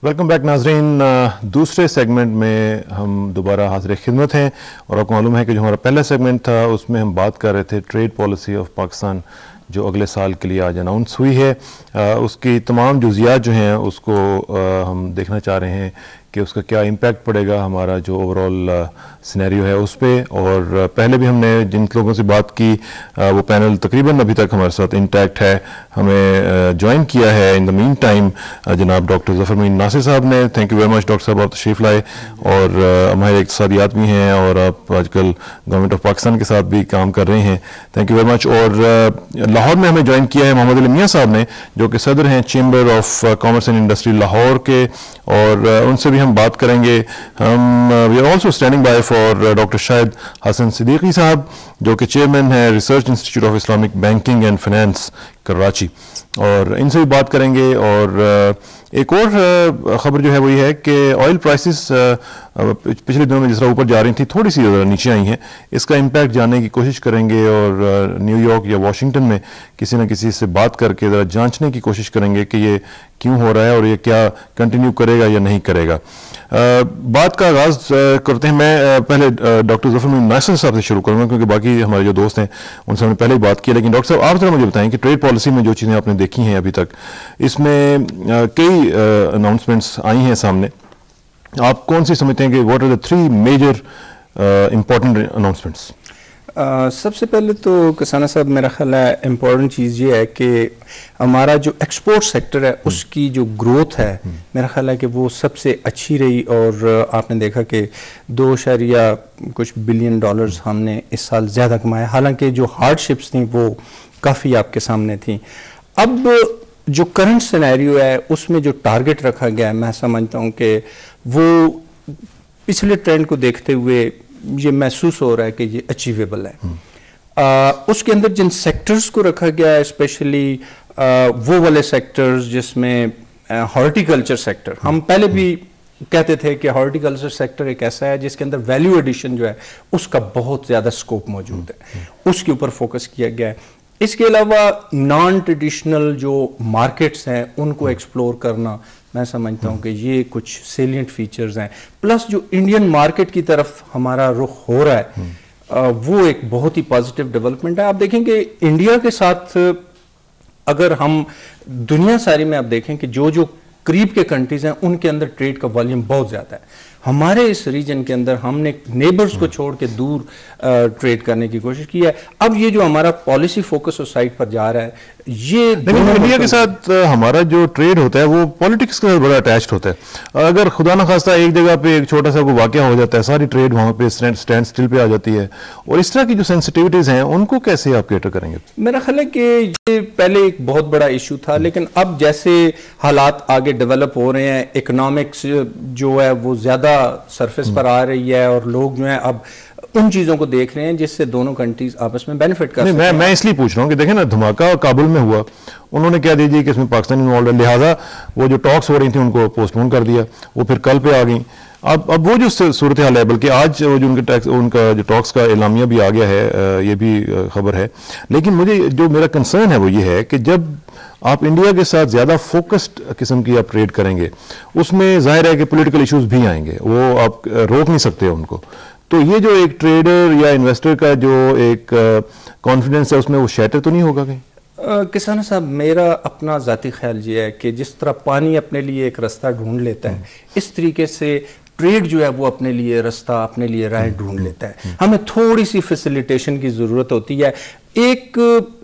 Welcome back नाजरीन। दूसरे segment में हम दोबारा हाजिर खिदमत हैं और आपको मालूम है कि जो हमारा पहला सेगमेंट था उसमें हम बात कर रहे थे ट्रेड पॉलिसी ऑफ पाकिस्तान जो अगले साल के लिए आज अनाउंस हुई है। उसकी तमाम जुज़ियात जो हैं उसको हम देखना चाह रहे हैं कि उसका क्या इम्पैक्ट पड़ेगा हमारा जो ओवरऑल सिनेरियो है उस पर। और पहले भी हमने जिन लोगों से बात की वो पैनल तकरीबन अभी तक हमारे साथ इंटैक्ट है। हमें ज्वाइन किया है इन द मीन टाइम जनाब डॉक्टर ज़फ़र मोइन नासिर साहब ने। Thank you very much doctor साहब, आप तशरीफ़ लाए और हमारे इक़्तिसादियात भी हैं और आप आजकल गवर्नमेंट ऑफ पाकिस्तान के साथ भी काम कर रहे हैं। Thank you very much. और लाहौर में हमें ज्वाइन किया है मोहम्मद अली मियां साहब ने जो कि सदर हैं chamber of commerce and industry Lahore के, और उनसे भी हम बात करेंगे। हम we are also standing by for doctor Shahid Hasan Siddiqui sahab जो कि चेयरमैन है research institute of Islamic banking and finance Karachi, और इनसे भी बात करेंगे। और एक और ख़बर जो है वो ये है कि ऑयल प्राइसेस पिछले दिनों में जिस तरह ऊपर जा रही थी थोड़ी सी नीचे आई हैं, इसका इम्पैक्ट जानने की कोशिश करेंगे और न्यूयॉर्क या वाशिंगटन में किसी न किसी से बात करके ज़रा जांचने की कोशिश करेंगे कि ये क्यों हो रहा है और ये क्या कंटिन्यू करेगा या नहीं करेगा। बात का आगाज़ करते हैं। मैं पहले डॉक्टर ज़फ़र मोइन नासिर साहब से शुरू करूँगा क्योंकि बाकी हमारे जो दोस्त हैं उनसे हमने पहले ही बात की। लेकिन डॉक्टर साहब आप ज़रा मुझे बताएं कि ट्रेड पॉलिसी में जो चीज़ें आपने देखी हैं अभी तक, इसमें कई अनाउंसमेंट्स आई हैं सामने, आप कौन सी समझते हैं कि what are the three major important announcements? सबसे पहले तो किसाना साहब मेरा ख्याल है इम्पोर्टेंट चीज़ ये है कि हमारा जो एक्सपोर्ट सेक्टर है उसकी जो ग्रोथ है मेरा ख्याल है कि वो सबसे अच्छी रही। और आपने देखा कि 2 बिलियन डॉलर्स हमने इस साल ज़्यादा कमाया, हालांकि जो हार्डशिप्स थी वो काफ़ी आपके सामने थी। अब जो करंट सिनेरियो है उसमें जो टारगेट रखा गया है मैं समझता हूँ कि वो पिछले ट्रेंड को देखते हुए ये महसूस हो रहा है कि ये अचीवेबल है। उसके अंदर जिन सेक्टर्स को रखा गया है स्पेशली वो वाले सेक्टर्स जिसमें हॉर्टिकल्चर सेक्टर, हम पहले भी कहते थे कि हॉर्टिकल्चर सेक्टर एक ऐसा है जिसके अंदर वैल्यू एडिशन जो है उसका बहुत ज़्यादा स्कोप मौजूद है, उसके ऊपर फोकस किया गया है। इसके अलावा नॉन ट्रेडिशनल जो मार्केट्स हैं उनको एक्सप्लोर करना मैं समझता हूँ कि ये कुछ सेलिएंट फीचर्स हैं। प्लस जो इंडियन मार्केट की तरफ हमारा रुख हो रहा है वो एक बहुत ही पॉजिटिव डेवलपमेंट है। आप देखेंगे इंडिया के साथ अगर हम दुनिया सारी में आप देखें कि जो जो करीब के कंट्रीज हैं उनके अंदर ट्रेड का वॉल्यूम बहुत ज़्यादा है। हमारे इस रीजन के अंदर हमने नेबर्स को छोड़ के दूर ट्रेड करने की कोशिश की है। अब ये जो हमारा पॉलिसी फोकस उस साइड पर जा रहा है ये इंडिया के साथ हमारा जो ट्रेड होता है वो पॉलिटिक्स के साथ बड़ा अटैच्ड होता है। अगर खुदा न खास्ता एक जगह पे एक छोटा सा कोई वाकया हो जाता है सारी ट्रेड वहां पे स्टैंड स्टिल पे आ जाती है, और इस तरह की जो सेंसिटिविटीज हैं उनको कैसे आप कैटर करेंगे? मेरा ख्याल है कि ये पहले एक बहुत बड़ा इशू था, लेकिन अब जैसे हालात आगे डेवलप हो रहे हैं, इकोनॉमिक्स जो है वो ज्यादा सरफेस पर आ रही है और लोग जो है अब उन चीजों को देख रहे हैं जिससे दोनों कंट्रीज आपस में बेनिफिट कर सकते हैं। मैं इसलिए पूछ रहा हूँ कि देखें ना, धमाका काबुल में हुआ, उन्होंने क्या दे दिया कि इसमें पाकिस्तान इन्वॉल्व है, लिहाजा वो जो टॉक्स हो रही थी उनको पोस्टपोन कर दिया, वो फिर कल पे आ गई। अब वो जो सूरत हाल है, बल्कि आज वो जो उनका जो टॉक्स का एलामिया भी आ गया है, ये भी खबर है। लेकिन मुझे जो मेरा कंसर्न है वो ये है कि जब आप इंडिया के साथ ज़्यादा फोकस्ड किस्म की आप ट्रेड करेंगे उसमें जाहिर है कि पॉलिटिकल इश्यूज भी आएंगे, वो आप रोक नहीं सकते उनको। तो ये जो एक ट्रेडर या इन्वेस्टर का जो एक कॉन्फिडेंस है उसमें वो शैटर तो नहीं होगा कहीं? किसान साहब मेरा अपना ज़ाती ख्याल ये है कि जिस तरह पानी अपने लिए एक रास्ता ढूंढ लेता है इस तरीके से ट्रेड जो है वो अपने लिए रास्ता, अपने लिए राह ढूंढ लेता है। हमें थोड़ी सी फैसिलिटेशन की ज़रूरत होती है। एक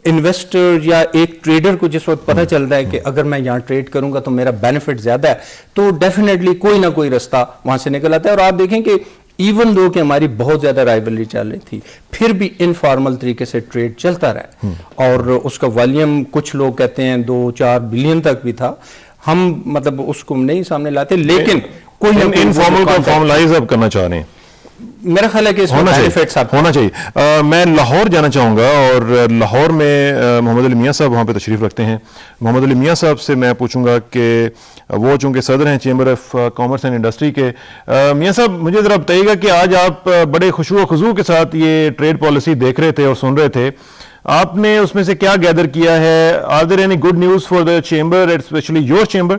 इन्वेस्टर या एक ट्रेडर को जिस वक्त पता चलता है कि अगर मैं यहाँ ट्रेड करूंगा तो मेरा बेनिफिट ज़्यादा है तो डेफिनेटली कोई ना कोई रास्ता वहाँ से निकल आता है। और आप देखें कि इवन दो कि हमारी बहुत ज्यादा राइवलरी चल रही थी फिर भी इनफॉर्मल तरीके से ट्रेड चलता रहा और उसका वॉल्यूम कुछ लोग कहते हैं 2-4 बिलियन तक भी था। हम मतलब उसको नहीं सामने लाते, लेकिन कोई इनफॉर्मल को फॉर्मलाइज अब करना चाह रहे हैं। मेरा ख्याल है कि इसमें बेनिफिट्स होना चाहिए। मैं लाहौर जाना चाहूँगा और लाहौर में मोहम्मद अली मियां साहब वहाँ पे तशरीफ़ रखते हैं। मोहम्मद अली मियां साहब से मैं पूछूंगा कि वो चूँकि सदर हैं chamber of commerce and industry के। मियां साहब मुझे ज़रा बताइएगा कि आज आप बड़े खुशू खुजू के साथ ये ट्रेड पॉलिसी देख रहे थे और सुन रहे थे, आपने उसमें से क्या गैदर किया है? Are there any good news for the chamber, specially your chamber?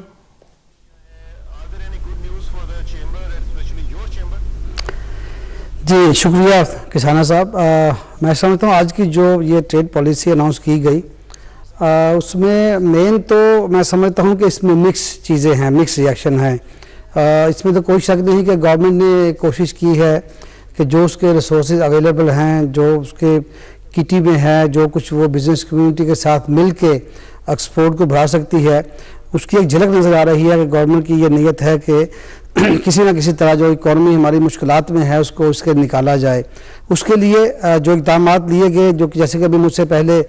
जी शुक्रिया किसाना साहब। मैं समझता हूँ आज की जो ये ट्रेड पॉलिसी अनाउंस की गई उसमें मेन तो मैं समझता हूँ कि इसमें मिक्स चीज़ें हैं, मिक्स रिएक्शन है। इसमें तो कोई शक नहीं कि गवर्नमेंट ने कोशिश की है कि जो उसके रिसोर्सेज अवेलेबल हैं, जो उसके किटी में है, जो कुछ वो बिज़नेस कम्युनिटी के साथ मिल के एक्सपोर्ट को बढ़ा सकती है, उसकी एक झलक नज़र आ रही है कि गवर्नमेंट की ये नीयत है कि किसी न किसी तरह जो इकॉनमी हमारी मुश्किलात में है उसको उसके निकाला जाए। उसके लिए जो इक़दाम लिए गए, जो कि जैसे कि अभी मुझसे पहले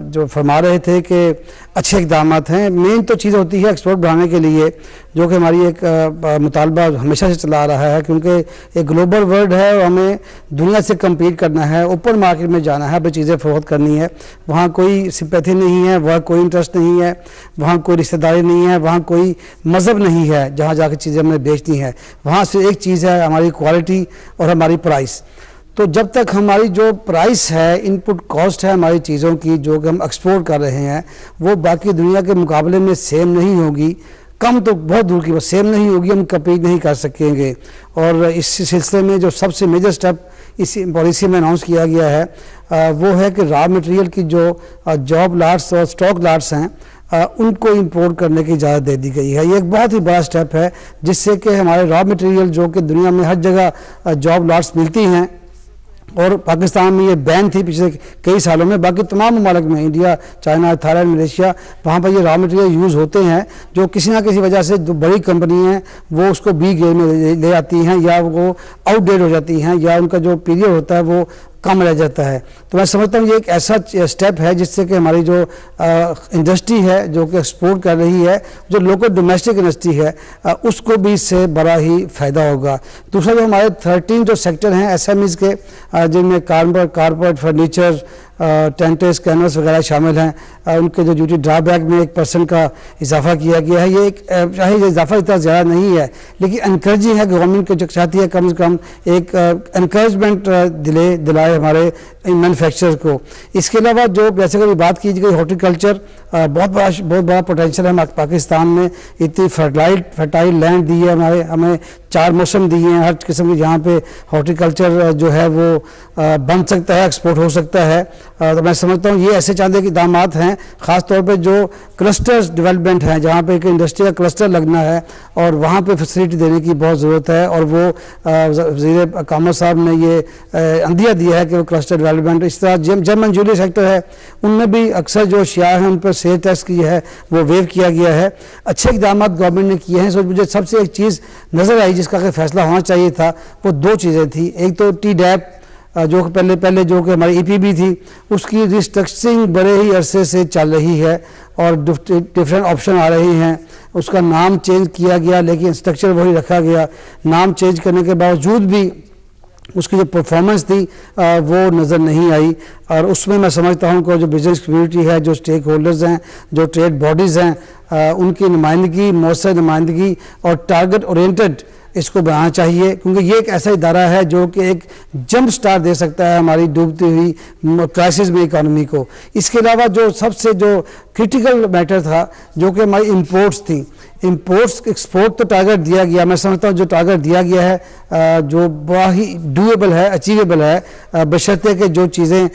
जो फरमा रहे थे कि अच्छे इक़दाम हैं। मेन तो चीज़ होती है एक्सपोर्ट बढ़ाने के लिए, जो कि हमारी एक मुतालबा हमेशा से चला आ रहा है, क्योंकि एक ग्लोबल वर्ल्ड है और हमें दुनिया से कम्पीट करना है, ओपन मार्केट में जाना है, अपनी चीज़ें फरोख्त करनी है। वहाँ कोई सिंपैथी नहीं है, वहाँ कोई इंटरेस्ट नहीं है, वहाँ कोई रिश्तेदारी नहीं है, वहाँ कोई मज़हब नहीं है जहाँ जाकर चीज़ें हमने बेचनी है। वहाँ से एक चीज़ है हमारी क्वालिटी और हमारी प्राइस। तो जब तक हमारी जो प्राइस है, इनपुट कॉस्ट है हमारी चीज़ों की जो कि हम एक्सपोर्ट कर रहे हैं, वो बाकी दुनिया के मुकाबले में सेम नहीं होगी, कम तो बहुत दूर की बात सेम नहीं होगी, हम कम्पीट नहीं कर सकेंगे। और इस सिलसिले में जो सबसे मेजर स्टेप इस पॉलिसी में अनाउंस किया गया है वो है कि रॉ मटेरियल की जो जॉब लॉट्स और स्टॉक लॉट्स हैं उनको इंपोर्ट करने की इजाज़त दे दी गई है। ये एक बहुत ही बड़ा स्टेप है जिससे कि हमारे रॉ मटेरियल जो कि दुनिया में हर जगह जॉब लॉट्स मिलती हैं, और पाकिस्तान में ये बैन थी पिछले कई सालों में, बाकी तमाम ममालिक में, इंडिया, चाइना, थाईलैंड, मलेशिया, वहाँ पर ये रॉ मटेरियल यूज़ होते हैं, जो किसी ना किसी वजह से जो बड़ी कंपनी हैं वो उसको बी ग्रेड में ले आती हैं, या वो आउटडेट हो जाती हैं, या उनका जो पीरियड होता है वो कम रह जाता है। तो मैं समझता हूँ ये एक ऐसा स्टेप है जिससे कि हमारी जो इंडस्ट्री है जो कि एक्सपोर्ट कर रही है, जो लोकल डोमेस्टिक इंडस्ट्री है, उसको भी इससे बड़ा ही फ़ायदा होगा। दूसरा जो हमारे 13 जो सेक्टर हैं एसएमईज़ के, जिनमें कारपेट, फर्नीचर, टेंटेस, कैनवस वगैरह शामिल हैं, उनके जो ड्यूटी ड्रॉबैक में 1% का इजाफा किया गया है। ये एक चाहे ये इजाफा इतना ज़्यादा नहीं है, लेकिन इनकरेजिंग है, गवर्नमेंट को जो चाहती है कम से कम एक इनकरेजमेंट दिलाए हमारे मैन्युफैक्चरर को। इसके अलावा जो जैसे कभी बात की गई हॉर्टिकल्चर, बहुत बड़ा पोटेंशियल है पाकिस्तान में। इतनी फर्टाइल लैंड दी है हमें 4 मौसम दिए हैं हर किस्म के, जहाँ पे हॉर्टिकल्चर जो है वो बन सकता है, एक्सपोर्ट हो सकता है। तो मैं समझता हूँ ये ऐसे चांदे के दामाद हैं, ख़ास तौर पे जो क्लस्टर्स डेवलपमेंट हैं, जहाँ पे एक इंडस्ट्री का क्लस्टर लगना है और वहाँ पे फैसिलिटी देने की बहुत ज़रूरत है। और वो वज़ीर कामत साहब ने ये अंदिया दिया है कि वो क्लस्टर डेवलपमेंट, इस तरह जर्मन जूलरी सेक्टर है उनमें भी अक्सर जो शिया हैं उन पर सेल टैक्स की है वो वेव किया गया है। अच्छे इक़दाम गवर्नमेंट ने किए हैं। सो मुझे सबसे एक चीज़ नज़र आई जिसका कि फैसला होना चाहिए था, वो 2 चीज़ें थी। एक तो TDAP जो पहले जो कि हमारी EPB थी, उसकी रिस्ट्रक्चरिंग बड़े ही अरसे से चल रही है और डिफरेंट ऑप्शन आ रही हैं। उसका नाम चेंज किया गया लेकिन स्ट्रक्चर वही रखा गया। नाम चेंज करने के बावजूद भी उसकी जो परफॉर्मेंस थी वो नज़र नहीं आई। और उसमें मैं समझता हूँ कि जो बिजनेस कम्युनिटी है, जो स्टेक होल्डर्स हैं, जो ट्रेड बॉडीज़ हैं, उनकी नुमाइंदगी, मौसर नुमाइंदगी और टारगेट ओरिएंटेड इसको बनाना चाहिए, क्योंकि ये एक ऐसा इदारा है जो कि एक जंप स्टार दे सकता है हमारी डूबती हुई क्राइसिस में इकानमी को। इसके अलावा जो सबसे जो क्रिटिकल मैटर था जो कि हमारी इंपोर्ट्स थी, इंपोर्ट्स एक्सपोर्ट तो टारगेट दिया गया, मैं समझता हूँ जो टारगेट दिया गया है जो बड़ा ही डूएबल है, अचीवेबल है, बशर्ते कि जो चीज़ें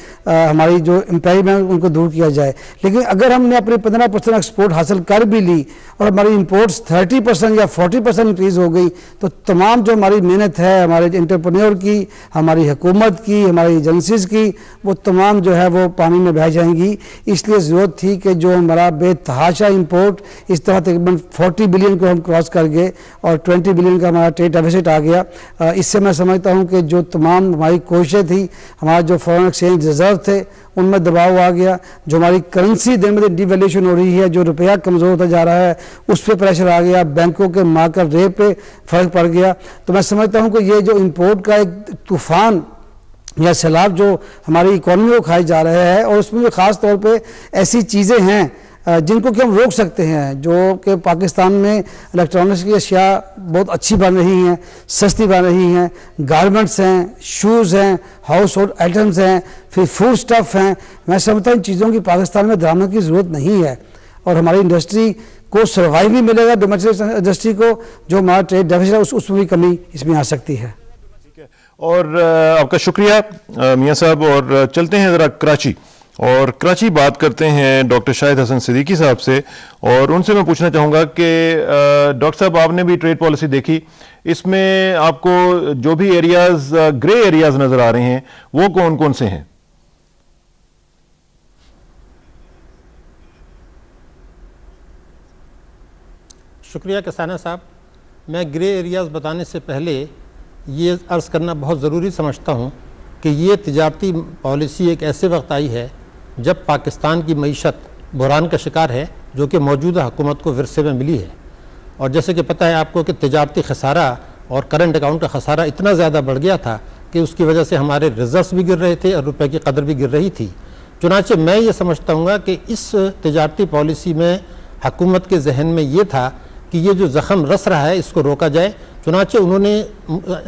हमारी जो इम्पेरिमेंट उनको दूर किया जाए। लेकिन अगर हमने अपने 15% एक्सपोर्ट हासिल कर भी ली और हमारी इंपोर्ट्स 30% या 40% इंक्रीज़ हो गई, तो तमाम जो हमारी मेहनत है हमारे इंटरप्रेन्योर की, हमारी हुकूमत की, हमारी एजेंसीज़ की, वो तमाम जो है वो पानी में बह जाएंगी। इसलिए ज़रूरत थी कि जो हमारा बेतहाशा इंपोर्ट इस तरह तकरीबन 40 बिलियन को हम क्रॉस कर गए और 20 बिलियन का हमारा ट्रेड डेफिसिट आ गया। इससे मैं समझता हूँ कि जो तमाम हमारी कोशिशें थी, हमारा जो फॉरेन एक्सचेंज रिजर्व थे उनमें दबाव आ गया, जो हमारी करेंसी दिन ब दिन डिवैल्यूएशन हो रही है, जो रुपया कमज़ोर होता जा रहा है उस पर प्रेशर आ गया, बैंकों के मार्केट रेट पे फ़र्क पड़ गया। तो मैं समझता हूँ कि ये जो इंपोर्ट का एक तूफ़ान या सैलाब जो हमारी इकॉनमी को खाए जा रहा है, और उसमें ख़ास तौर पे ऐसी चीज़ें हैं जिनको कि हम रोक सकते हैं, जो कि पाकिस्तान में इलेक्ट्रॉनिक्स की अशिया बहुत अच्छी बन रही हैं, सस्ती बन रही हैं, गारमेंट्स हैं, शूज़ हैं, हाउस होल्ड आइटम्स हैं, फिर फूड स्टफ़ हैं। मैं समझता हूँ इन चीज़ों की पाकिस्तान में दरामद की ज़रूरत नहीं है और हमारी इंडस्ट्री को सर्वाइव भी मिलेगा, डोमेस्टिक इंडस्ट्री को जो हमारा ट्रेड डेफिसिट है उसमें भी कमी इसमें आ सकती है। और आपका शुक्रिया मियां साहब। और चलते हैं ज़रा कराची, और कराची बात करते हैं डॉक्टर शाहिद हसन सिद्दीकी साहब से। और उनसे मैं पूछना चाहूँगा कि डॉक्टर साहब, आपने भी ट्रेड पॉलिसी देखी, इसमें आपको जो भी एरियाज ग्रे एरियाज नज़र आ रहे हैं वो कौन कौन से हैं? शुक्रिया किसाना साहब। मैं ग्रे एरियाज़ बताने से पहले ये अर्ज़ करना बहुत ज़रूरी समझता हूँ कि ये तिजारती पॉलिसी एक ऐसे वक्त आई है जब पाकिस्तान की मईशत बहरान का शिकार है, जो कि मौजूदा हुकूमत को विरसे में मिली है। और जैसे कि पता है आपको कि तिजारती खसारा और करंट अकाउंट का खसारा इतना ज़्यादा बढ़ गया था कि उसकी वजह से हमारे रिजर्व्स भी गिर रहे थे और रुपए की कदर भी गिर रही थी। चुनांचे मैं ये समझता हूँ कि इस तिजारती पॉलिसी में हुकूमत के जहन में ये था कि ये जो ज़ख़म रस रहा है इसको रोका जाए। चुनांचे उन्होंने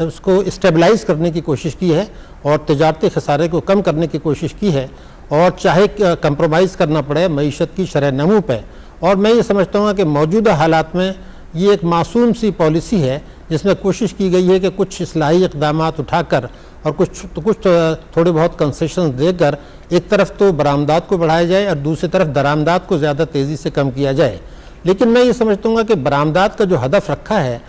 उसको स्टेबलाइज़ करने की कोशिश की है और तिजारती खसारे को कम करने की कोशिश की है, और चाहे कंप्रोमाइज़ करना पड़े मईशत की शरह नमू पे। और मैं ये समझता हूँ कि मौजूदा हालात में ये एक मासूम सी पॉलिसी है जिसमें कोशिश की गई है कि कुछ इस्लाही इक़दाम उठाकर और कुछ थोड़े बहुत कंसेशन देकर एक तरफ तो बरामदात को बढ़ाया जाए और दूसरी तरफ दरामदात को ज़्यादा तेज़ी से कम किया जाए। लेकिन मैं ये समझता हूँ कि बरामदात का जो हदफ रखा है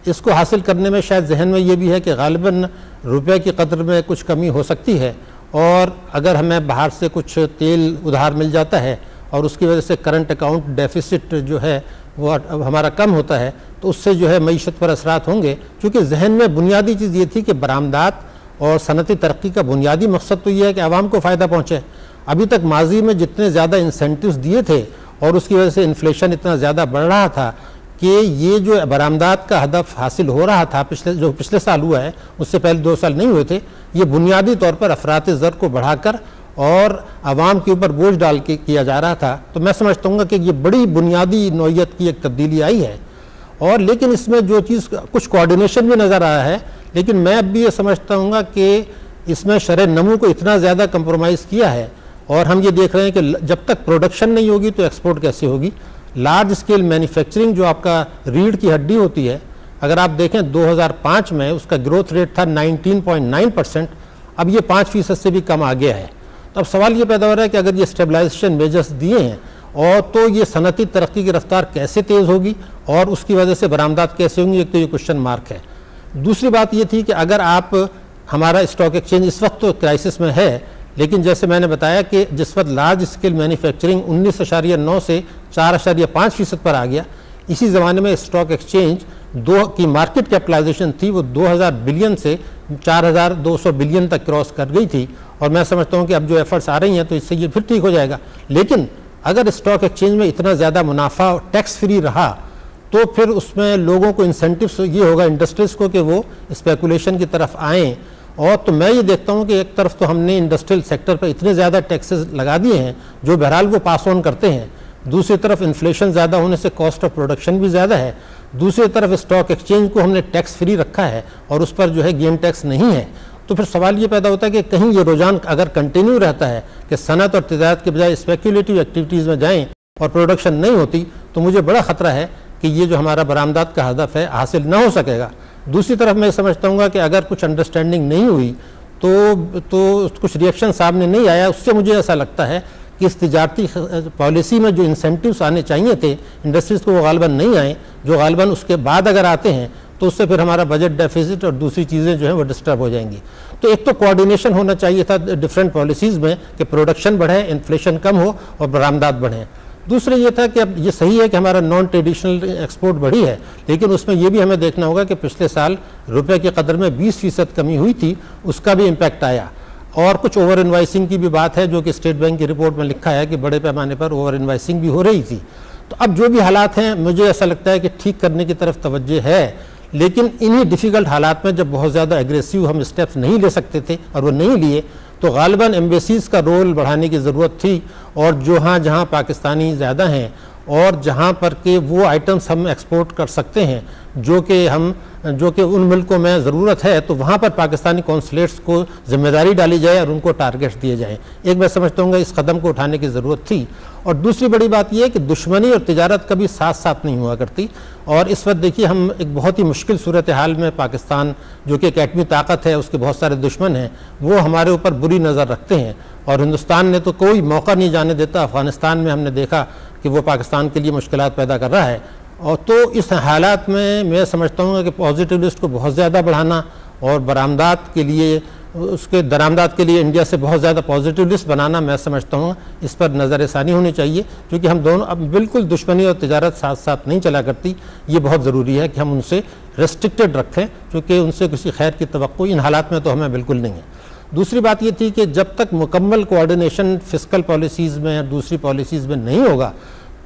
इसको हासिल करने में शायद जहन में ये भी है कि गालिबन रुपए की कदर में कुछ कमी हो सकती है, और अगर हमें बाहर से कुछ तेल उधार मिल जाता है और उसकी वजह से करंट अकाउंट डेफिसिट जो है वो अब हमारा कम होता है तो उससे जो है मईशत पर असरात होंगे। क्योंकि जहन में बुनियादी चीज़ ये थी कि बरामदात और सनती तरक्की का बुनियादी मकसद तो ये है कि आवाम को फ़ायदा पहुँचे। अभी तक माजी में जितने ज़्यादा इंसेंटिव्स दिए थे और उसकी वजह से इन्फ्लेशन इतना ज़्यादा बढ़ रहा था कि ये जो बरामदात का हदफ हासिल हो रहा था पिछले साल हुआ है, उससे पहले 2 साल नहीं हुए थे, ये बुनियादी तौर पर अफरात ज़र को बढ़ाकर और आवाम के ऊपर बोझ डाल के किया जा रहा था। तो मैं समझता हूँ कि ये बड़ी बुनियादी नौइयत की एक तब्दीली आई है। और लेकिन इसमें जो चीज़ कुछ कोऑर्डिनेशन भी नज़र आया है, लेकिन मैं अब भी ये समझता हूँ कि इसमें शरह नमू को इतना ज़्यादा कंप्रोमाइज़ किया है, और हम ये देख रहे हैं कि जब तक प्रोडक्शन नहीं होगी तो एक्सपोर्ट कैसे होगी। लार्ज स्केल मैन्युफैक्चरिंग जो आपका रीढ़ की हड्डी होती है, अगर आप देखें 2005 में उसका ग्रोथ रेट था 19.9%, अब ये 5% से भी कम आ गया है। तो अब सवाल ये पैदा हो रहा है कि अगर ये स्टेबलाइजेशन मेजर्स दिए हैं और तो ये सनती तरक्की की रफ्तार कैसे तेज़ होगी और उसकी वजह से बरामदात कैसे होंगी, एक तो ये क्वेश्चन मार्क है। दूसरी बात ये थी कि अगर आप हमारा स्टॉक एक्सचेंज इस वक्त तो क्राइसिस में है, लेकिन जैसे मैंने बताया कि जिस वक्त लार्ज स्केल मैन्युफैक्चरिंग 19.9 से 4.5% पर आ गया, इसी ज़माने में स्टॉक एक्सचेंज की मार्केट कैपिटलाइजेशन थी वो 2000 बिलियन से 4200 बिलियन तक क्रॉस कर गई थी। और मैं समझता हूँ कि अब जो एफर्ट्स आ रही हैं तो इससे ये फिर ठीक हो जाएगा। लेकिन अगर स्टॉक एक्सचेंज में इतना ज़्यादा मुनाफा टैक्स फ्री रहा तो फिर उसमें लोगों को इंसेंटिव्स ये होगा इंडस्ट्रीज़ को कि वो स्पेकुलेशन की तरफ आएँ। और तो मैं ये देखता हूँ कि एक तरफ तो हमने इंडस्ट्रियल सेक्टर पर इतने ज़्यादा टैक्सेस लगा दिए हैं जो बहरहाल वो पास ऑन करते हैं, दूसरी तरफ इन्फ्लेशन ज़्यादा होने से कॉस्ट ऑफ प्रोडक्शन भी ज़्यादा है, दूसरी तरफ स्टॉक एक्सचेंज को हमने टैक्स फ्री रखा है और उस पर जो है गेन टैक्स नहीं है। तो फिर सवाल ये पैदा होता है कि कहीं ये रुझान अगर कंटिन्यू रहता है कि सनत और तिजारत के बजाय स्पेक्यूलेटिव एक्टिविटीज़ में जाएँ और प्रोडक्शन नहीं होती, तो मुझे बड़ा ख़तरा है कि ये जो हमारा बरामदात का हदफ है हासिल ना हो सकेगा। दूसरी तरफ मैं समझता हूँ कि अगर कुछ अंडरस्टैंडिंग नहीं हुई तो कुछ रिएक्शन सामने नहीं आया, उससे मुझे ऐसा लगता है कि इस तिजारती पॉलिसी में जो इंसेंटिव्स आने चाहिए थे इंडस्ट्रीज़ को वो गालिबन नहीं आए, जो गालिबन उसके बाद अगर आते हैं तो उससे फिर हमारा बजट डेफिसिट और दूसरी चीज़ें जो हैं वो डिस्टर्ब हो जाएंगी। तो एक तो कोऑर्डिनेशन होना चाहिए था डिफरेंट पॉलिसीज़ में कि प्रोडक्शन बढ़े, इन्फ्लेशन कम हो और बरामदात बढ़ें। दूसरा ये था कि अब ये सही है कि हमारा नॉन ट्रेडिशनल एक्सपोर्ट बढ़ी है, लेकिन उसमें ये भी हमें देखना होगा कि पिछले साल रुपए की कदर में 20% कमी हुई थी, उसका भी इम्पैक्ट आया। और कुछ ओवर इन्वाइसिंग की भी बात है जो कि स्टेट बैंक की रिपोर्ट में लिखा है कि बड़े पैमाने पर ओवर इन्वाइसिंग भी हो रही थी। तो अब जो भी हालात हैं मुझे ऐसा लगता है कि ठीक करने की तरफ तवज्जो है, लेकिन इन्हीं डिफ़िकल्ट हालात में जब बहुत ज़्यादा एग्रेसिव हम स्टेप्स नहीं ले सकते थे और वो नहीं लिए, तो गालिबन एम्बेसीज़ का रोल बढ़ाने की ज़रूरत थी। और जहाँ पाकिस्तानी ज़्यादा हैं और जहाँ पर के वो आइटम्स हम एक्सपोर्ट कर सकते हैं जो कि उन मुल्कों में ज़रूरत है, तो वहाँ पर पाकिस्तानी कौंसलेट्स को जिम्मेदारी डाली जाए और उनको टारगेट्स दिए जाएँ। एक मैं समझता हूँ इस कदम को उठाने की ज़रूरत थी। और दूसरी बड़ी बात यह है कि दुश्मनी और तिजारत कभी साथ साथ नहीं हुआ करती, और इस वक्त देखिए हम एक बहुत ही मुश्किल सूरत हाल में, पाकिस्तान जो कि एक एटमी ताकत है, उसके बहुत सारे दुश्मन हैं, वो हमारे ऊपर बुरी नज़र रखते हैं और हिंदुस्तान ने तो कोई मौका नहीं जाने देता। अफ़गानिस्तान में हमने देखा कि वो पाकिस्तान के लिए मुश्किलात पैदा कर रहा है। और तो इस हालात में मैं समझता हूँ कि पॉजिटिव लिस्ट को बहुत ज़्यादा बढ़ाना और बरामदात के लिए, उसके दरामदात के लिए इंडिया से बहुत ज़्यादा पॉजिटिव लिस्ट बनाना, मैं समझता हूँ इस पर नज़रसानी होनी चाहिए, क्योंकि हम दोनों अब बिल्कुल दुश्मनी और तिजारत साथ साथ नहीं चला करती। ये बहुत ज़रूरी है कि हम उनसे रेस्ट्रिक्टेड रखें, क्योंकि उनसे किसी खैर की तवक्को इन हालात में तो हमें बिल्कुल नहीं है। दूसरी बात ये थी कि जब तक मुकम्मल कोऑर्डिनेशन फिस्कल पॉलिसीज़ में और दूसरी पॉलिसीज़ में नहीं होगा,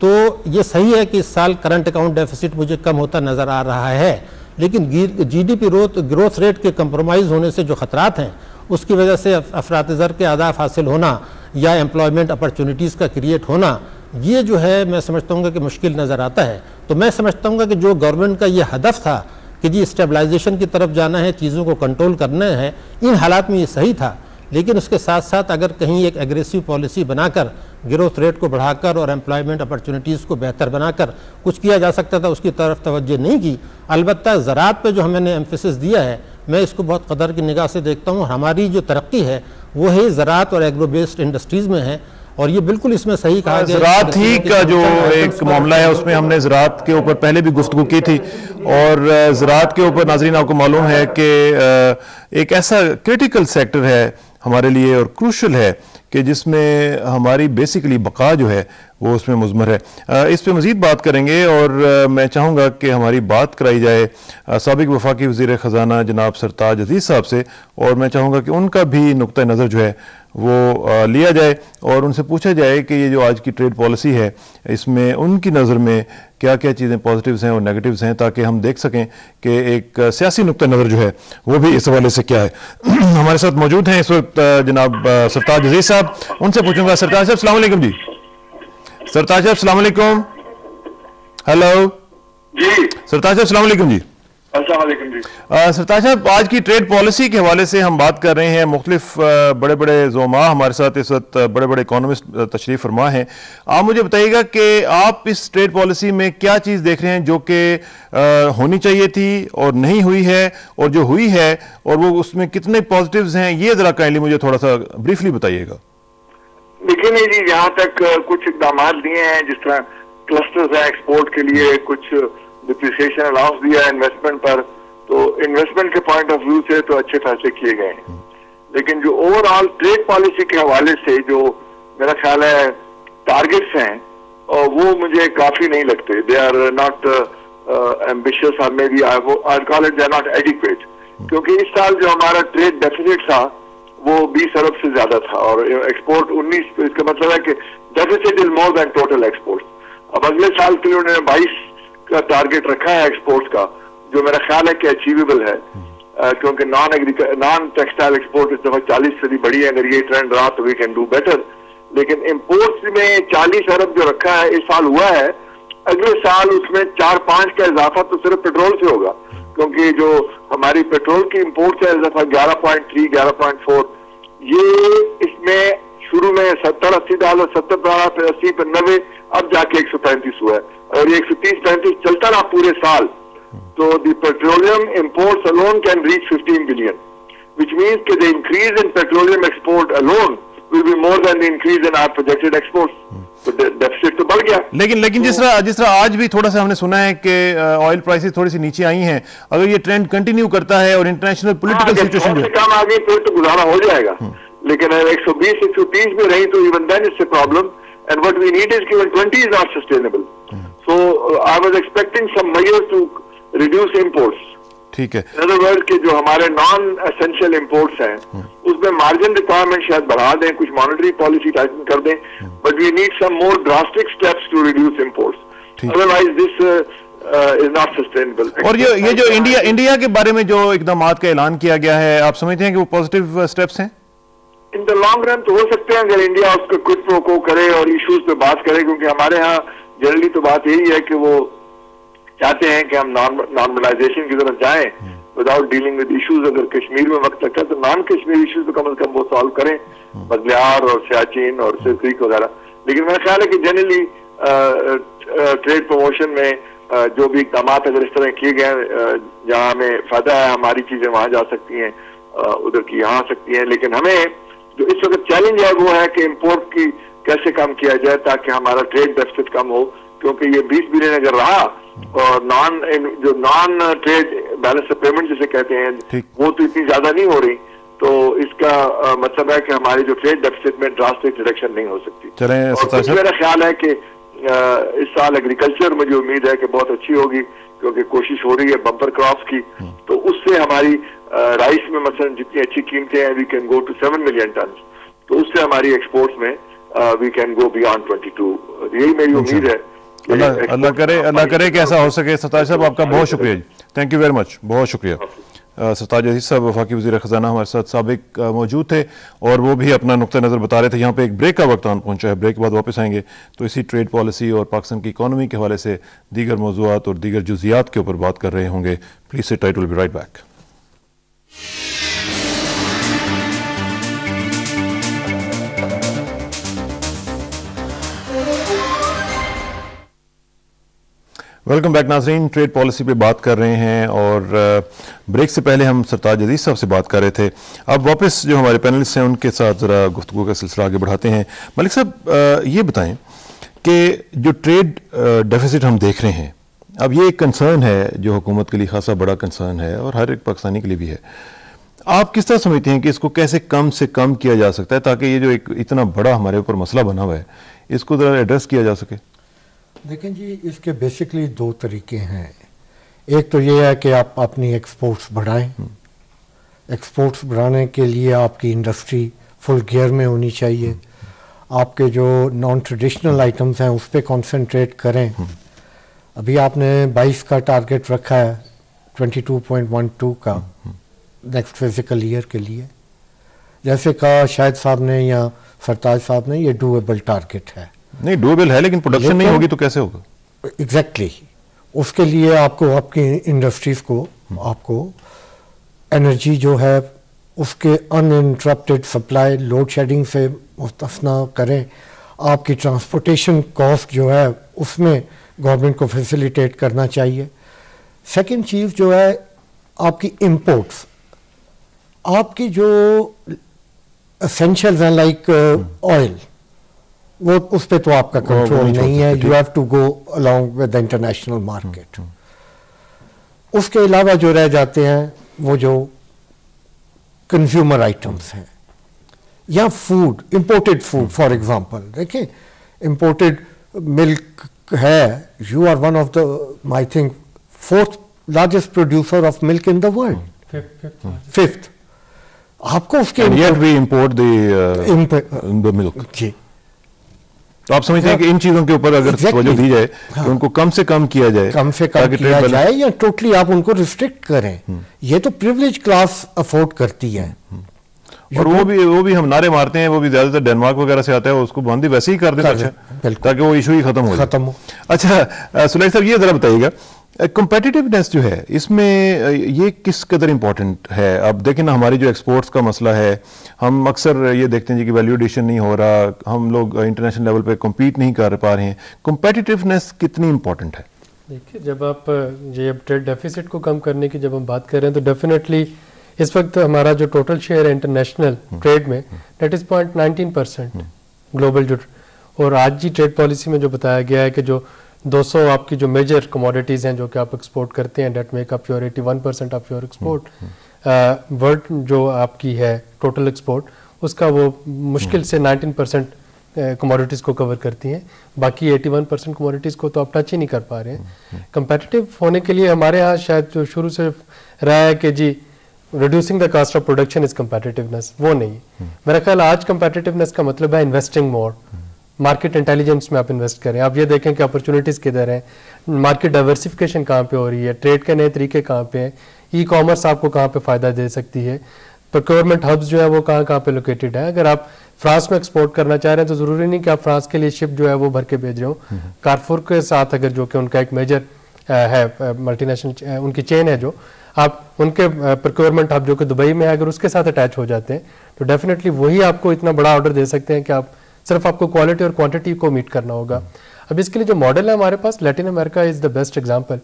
तो ये सही है कि इस साल करंट अकाउंट डेफिसिट मुझे कम होता नज़र आ रहा है, लेकिन GDP ग्रोथ रेट के कंप्रोमाइज़ होने से जो ख़तरात हैं, उसकी वजह से अफरात ज़र के अहदाफ हासिल होना या एम्प्लॉयमेंट अपॉर्चुनिटीज़ का क्रिएट होना, ये जो है मैं समझता हूँ कि मुश्किल नज़र आता है। तो मैं समझता हूँ कि जो गवर्नमेंट का ये हदफ था कि जी स्टेबलाइजेशन की तरफ जाना है, चीज़ों को कंट्रोल करना है, इन हालात में ये सही था। लेकिन उसके साथ साथ अगर कहीं एक एग्रेसिव पॉलिसी बनाकर ग्रोथ रेट को बढ़ाकर और एम्प्लॉयमेंट अपॉर्चुनिटीज़ को बेहतर बनाकर कुछ किया जा सकता था, उसकी तरफ तवज्जो नहीं की। अलबत्ता ज़राअत पे जो हमने एम्फेसिस दिया है, मैं इसको बहुत कदर की निगाह से देखता हूँ। हमारी जो तरक्की है वो है ज़राअत और एग्रो बेस्ड इंडस्ट्रीज़ में है, और ये बिल्कुल इसमें सही कहा गया। ज़राअत ही का जो एक मामला है उसमें हमने ज़राअत के ऊपर पहले भी गुफ्तगू की थी, और ज़राअत के ऊपर नाज़रीन आपको मालूम है कि एक ऐसा क्रिटिकल सेक्टर है हमारे लिए और क्रूशल है कि जिसमें हमारी बेसिकली बका जो है वो उसमें मुज़मर है। इस पे मज़ीद बात करेंगे, और मैं चाहूँगा कि हमारी बात कराई जाए साबिक़ वफाकी वज़ीर ख़ज़ाना जनाब सरताज अज़ीज़ साहब से, और मैं चाहूँगा कि उनका भी नुक्ता नज़र जो है वो लिया जाए और उनसे पूछा जाए कि ये जो आज की ट्रेड पॉलिसी है, इसमें उनकी नज़र में क्या क्या चीज़ें पॉजिटिव्स हैं और नेगेटिव्स हैं, ताकि हम देख सकें कि एक सियासी नुक्ता नज़र जो है वो भी इस हवाले से क्या है। हमारे साथ मौजूद हैं इस वक्त जनाब सरताज अज़ीज़ साहब, उनसे पूछूंगा। सरताज साहब अस्सलाम वालेकुम जी। सरताज साहब अस्सलाम वालेकुम। हेलो जी। सरताज साहब अस्सलाम वालेकुम जी। अस्सलाम वालेकुम जी। सरताज साहब, आज की ट्रेड पॉलिसी के हवाले से हम बात कर रहे हैं। मुख्तलिफ बड़े बड़े जोमा हमारे साथ इस वक्त बड़े बड़े इकोनॉमिस्ट तशरीफ फरमा हैं। आप मुझे बताइएगा कि आप इस ट्रेड पॉलिसी में क्या चीज़ देख रहे हैं जो कि होनी चाहिए थी और नहीं हुई है, और जो हुई है और वो उसमें कितने पॉजिटिव्स हैं, ये ज़रा काइंडली मुझे थोड़ा सा ब्रीफली बताइएगा। देखिए नहीं जी, यहाँ तक कुछ इकदाम दिए हैं, जिस तरह क्लस्टर्स है एक्सपोर्ट के लिए, कुछ डिप्रिसिएशन अलाउंस दिया है इन्वेस्टमेंट पर, तो इन्वेस्टमेंट के पॉइंट ऑफ व्यू से तो अच्छे फैसले किए गए हैं। लेकिन जो ओवरऑल ट्रेड पॉलिसी के हवाले से जो मेरा ख्याल है टारगेट्स हैं, वो मुझे काफी नहीं लगते। दे आर नॉट एम्बिशियस, और maybe I call it they are not adequate, क्योंकि इस साल जो हमारा ट्रेड डेफिसिट था वो 20 अरब से ज्यादा था और एक्सपोर्ट 19, तो इसका मतलब है कि deficit is more than total export. अब अगले साल के लिए उन्होंने 22 का टारगेट रखा है एक्सपोर्ट का, जो मेरा ख्याल है कि अचीवेबल है, क्योंकि नॉन टेक्सटाइल एक्सपोर्ट इस दफा 40 से भी बड़ी है। अगर ये ट्रेंड रहा तो वी कैन डू बेटर। लेकिन इम्पोर्ट्स में 40 अरब जो रखा है इस साल हुआ है, अगले साल उसमें 4-5 का इजाफा तो सिर्फ पेट्रोल से होगा, क्योंकि जो हमारी पेट्रोल की इम्पोर्ट्स है इस दफा 11.3, 11.4, ये इसमें शुरू में $70-80, $70 फिर 80 फिर 90, अब जाके 135 हुआ है, और ये 130-135 चलता रहा पूरे साल, तो the petroleum imports alone can reach 15 billion, which means कि the increase in petroleum export alone will be more than the increase in our projected exports. तो डेफिसिट तो बढ़ गया। लेकिन जिस तरह आज भी थोड़ा सा हमने सुना है कि ऑयल प्राइसेस थोड़ी सी नीचे आई हैं, अगर ये ट्रेंड कंटिन्यू करता है और इंटरनेशनल पॉलिटिकल सिचुएशन कम आ गई फिर तो गुजारा हो जाएगा, लेकिन 120-130 में रही तो even then it's a problem, and what we need is कि 20 is not sustainable. So I was expecting some measures to reduce imports. ठीक है, इन अदर वर्ड के जो हमारे नॉन एसेंशियल इंपोर्ट्स हैं उसमें मार्जिन रिक्वायरमेंट शायद बढ़ा दें, कुछ मॉनेटरी पॉलिसी टाइटन कर दें, but we need some more drastic steps to reduce imports, otherwise this is not sustainable. और ये जो इंडिया के बारे में जो इकदामात का ऐलान किया गया है, आप समझते हैं कि वो पॉजिटिव स्टेप्स हैं? इन द लॉन्ग रन तो हो सकते हैं अगर इंडिया उसको क्विड प्रो को करे और इश्यूज पे बात करे, क्योंकि हमारे यहाँ जनरली तो बात यही है कि वो चाहते हैं कि हम नॉर्मलाइजेशन की तरफ जाएं विदाउट डीलिंग विद इश्यूज। अगर कश्मीर में वक्त लगता है तो नॉन कश्मीर इश्यूज तो कम से कम वो सॉल्व करें, बदलियार और सियाचिन और सिरक्रीक वगैरह। लेकिन मेरा ख्याल है कि जनरली ट्रेड प्रमोशन में जो भी इकदाम अगर इस तरह किए गए जहाँ हमें फायदा है, हमारी चीजें वहां जा सकती हैं, उधर की यहाँ आ सकती हैं। लेकिन हमें जो इस वक्त चैलेंज है वो है कि इम्पोर्ट की कैसे कम किया जाए ताकि हमारा ट्रेड डेफिसिट कम हो, क्योंकि ये 20 बिलियन अगर रहा और non trade balance of payment जिसे कहते हैं वो तो इतनी ज्यादा नहीं हो रही, तो इसका मतलब है कि हमारे जो ट्रेड डेफिसिट में ड्रास्टिक रिडक्शन नहीं हो सकती। और मेरा ख्याल है कि इस साल एग्रीकल्चर मुझे उम्मीद है कि बहुत अच्छी होगी, क्योंकि कोशिश हो रही है बम्पर क्रॉप्स की, तो उससे हमारी राइस में मसलन जितनी अच्छी कीमतें हैं we can go to 7 million tonne, तो उससे हमारी एक्सपोर्ट्स में वी कैन गो बियॉन्ड 22। यही मेरी उम्मीद है। अल्लाह करे कि ऐसा हो सके। सरताज साहब आपका बहुत शुक्रिया जी, थैंक यू वेरी मच, बहुत शुक्रिया। सरताज अजीज साहब वफाकी वज़ीर ख़ज़ाना हमारे साथ साबिक मौजूद थे और वो भी अपना नुक्ता नज़र बता रहे थे। यहाँ पे एक ब्रेक का वक्त आन पहुँचा है, ब्रेक के बाद वापस आएंगे तो इसी ट्रेड पॉलिसी और पाकिस्तान की इकॉनमी के हवाले से दीगर मौज़ूआत और दीगर जुज़ियात के ऊपर बात कर रहे होंगे। Please sit tight, will be right back. Welcome back नाज़रीन, ट्रेड पॉलिसी पे बात कर रहे हैं और ब्रेक से पहले हम सरताज अजीज साहब से बात कर रहे थे। अब वापस जो हमारे पैनलिस्ट हैं उनके साथ ज़रा गुफ्तगू का सिलसिला आगे बढ़ाते हैं। मलिक साहब ये बताएं कि जो ट्रेड डेफिसिट हम देख रहे हैं, अब ये एक कंसर्न है जो हुकूमत के लिए खासा बड़ा कंसर्न है और हर एक पाकिस्तानी के लिए भी है। आप किस तरह समझते हैं कि इसको कैसे कम से कम किया जा सकता है ताकि ये जो एक इतना बड़ा हमारे ऊपर मसला बना हुआ है इसको ज़रा एड्रेस किया जा सके? देखें जी, इसके बेसिकली दो तरीके हैं। एक तो ये है कि आप अपनी एक्सपोर्ट्स बढ़ाएं। एक्सपोर्ट्स बढ़ाने के लिए आपकी इंडस्ट्री फुल गियर में होनी चाहिए। आपके जो नॉन ट्रेडिशनल आइटम्स हैं उस पर कॉन्सेंट्रेट करें। अभी आपने 22 का टारगेट रखा है 22.12 का नेक्स्ट फिजिकल ईयर के लिए। जैसे कहा शाहिद साहब ने या सरताज साहब ने, ये डूएबल टारगेट है। नहीं, डूएबल है लेकिन प्रोडक्शन नहीं होगी तो कैसे होगा? एग्जैक्टली उसके लिए आपको आपकी इंडस्ट्रीज को आपको एनर्जी जो है उसके अनइंटरप्टेड सप्लाई, लोड शेडिंग से मुस्तस्ना करें। आपकी ट्रांसपोर्टेशन कॉस्ट जो है उसमें गवर्नमेंट को फैसिलिटेट करना चाहिए। सेकंड चीज़ जो है आपकी इंपोर्ट्स, आपकी जो एसेंशियल्स हैं लाइक ऑयल, वो उस पे तो आपका कंट्रोल नहीं है। You have to go along with the international market. उसके अलावा जो रह जाते हैं वो जो कंज्यूमर आइटम्स हैं या food, imported food for example, देखें इंपोर्टेड मिल्क है। You are one of the I think 4th largest producer of milk in the world, 5th। आपको उसके इंपोर्ट द मिल्क जी। तो आप समझते हैं कि इन चीजों के ऊपर अगर तवज्जो दी जाए कि उनको कम से कम किया जाए, कम से कम किया जाए या टोटली आप उनको रिस्ट्रिक्ट करें। ये तो प्रिविलेज क्लास अफोर्ड करती है। और वो भी हम नारे मारते हैं, वो भी ज्यादातर डेनमार्क वगैरह से आता है, उसको बंदी वैसे ही कर देते हैं ताकि वो इशू ही खत्म हो। अच्छा सुलैख साहब, ये जरा बताइएगा कम्पेटिटिवनेस जो है इसमें ये किस कदर इम्पोर्टेंट है? अब देखें ना, हमारी जो एक्सपोर्ट्स का मसला है, हम अक्सर ये देखते हैं जी कि वैल्यू एडिशन नहीं हो रहा, हम लोग इंटरनेशनल लेवल पे कम्पीट नहीं कर पा रहे हैं। कम्पेटिटिवनेस कितनी इम्पोर्टेंट है? देखिए, जब आप ये ट्रेड डेफिसिट को कम करने की जब हम बात कर रहे हैं तो डेफिनेटली इस वक्त हमारा जो टोटल शेयर है इंटरनेशनल ट्रेड में दैट इज 0.19% ग्लोबल जो, और आज की ट्रेड पॉलिसी में जो बताया गया है कि जो 200 आपकी जो मेजर कमोडिटीज हैं जो कि आप एक्सपोर्ट करते हैं, that make up your 81% of your export. World जो आपकी है टोटल एक्सपोर्ट, उसका वो मुश्किल से 19% कमोडिटीज़ को कवर करती हैं। बाकी 81% कमोडिटीज़ को तो आप टच ही नहीं कर पा रहे हैं। कंपेटिटिव होने के लिए हमारे यहाँ शायद जो शुरू से रहा है कि जी reducing the cost of production is competitiveness, वो नहीं। मेरा ख्याल आज कंपेटिटिवनेस का मतलब है इन्वेस्टिंग मोर, मार्केट इंटेलिजेंस में आप इन्वेस्ट करें। आप ये देखें कि अपॉर्चुनिटीज़ किधर हैं, मार्केट डाइवर्सिफिकेशन कहाँ पे हो रही है, ट्रेड के नए तरीके कहाँ पे हैं, ई कॉमर्स आपको कहाँ पे फ़ायदा दे सकती है। प्रोक्योरमेंट हब्स जो है वो कहाँ कहाँ पे लोकेटेड है। अगर आप फ्रांस में एक्सपोर्ट करना चाह रहे हैं तो ज़रूरी नहीं कि आप फ्रांस के लिए शिप जो है वो भर के भेज रहे हो। कारफोर के साथ अगर जो कि उनका एक मेजर है मल्टीनेशनल उनकी चेन है, जो आप उनके प्रोक्योरमेंट हब जो कि दुबई में है, अगर उसके साथ अटैच हो जाते हैं तो डेफिनेटली वही आपको इतना बड़ा ऑर्डर दे सकते हैं कि आप सिर्फ आपको क्वालिटी और क्वांटिटी को मीट करना होगा। अब इसके लिए जो मॉडल है हमारे पास, Latin America is the best example.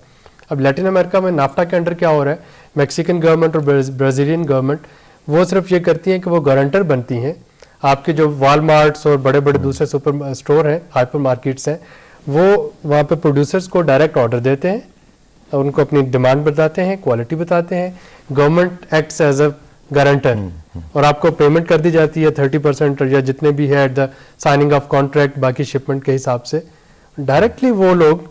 अब लैटिन अमेरिका में नाफ्टा के अंडर क्या हो रहा है, मैक्सिकन गवर्नमेंट और ब्राज़ीलियन गवर्नमेंट वो सिर्फ ये करती हैं कि वो गारंटर बनती हैं। आपके जो वॉलमार्ट्स और बड़े बड़े दूसरे सुपर स्टोर हैं, हाइपर मार्केट्स हैं, वो वहाँ पे प्रोड्यूसर्स को डायरेक्ट ऑर्डर देते हैं, उनको अपनी डिमांड बताते हैं, क्वालिटी बताते हैं, government acts as a guarantor और आपको पेमेंट कर दी जाती है 30% या जितने भी है at the signing off contract, बाकी शिपमेंट के हिसाब से। डायरेक्टली वो लोग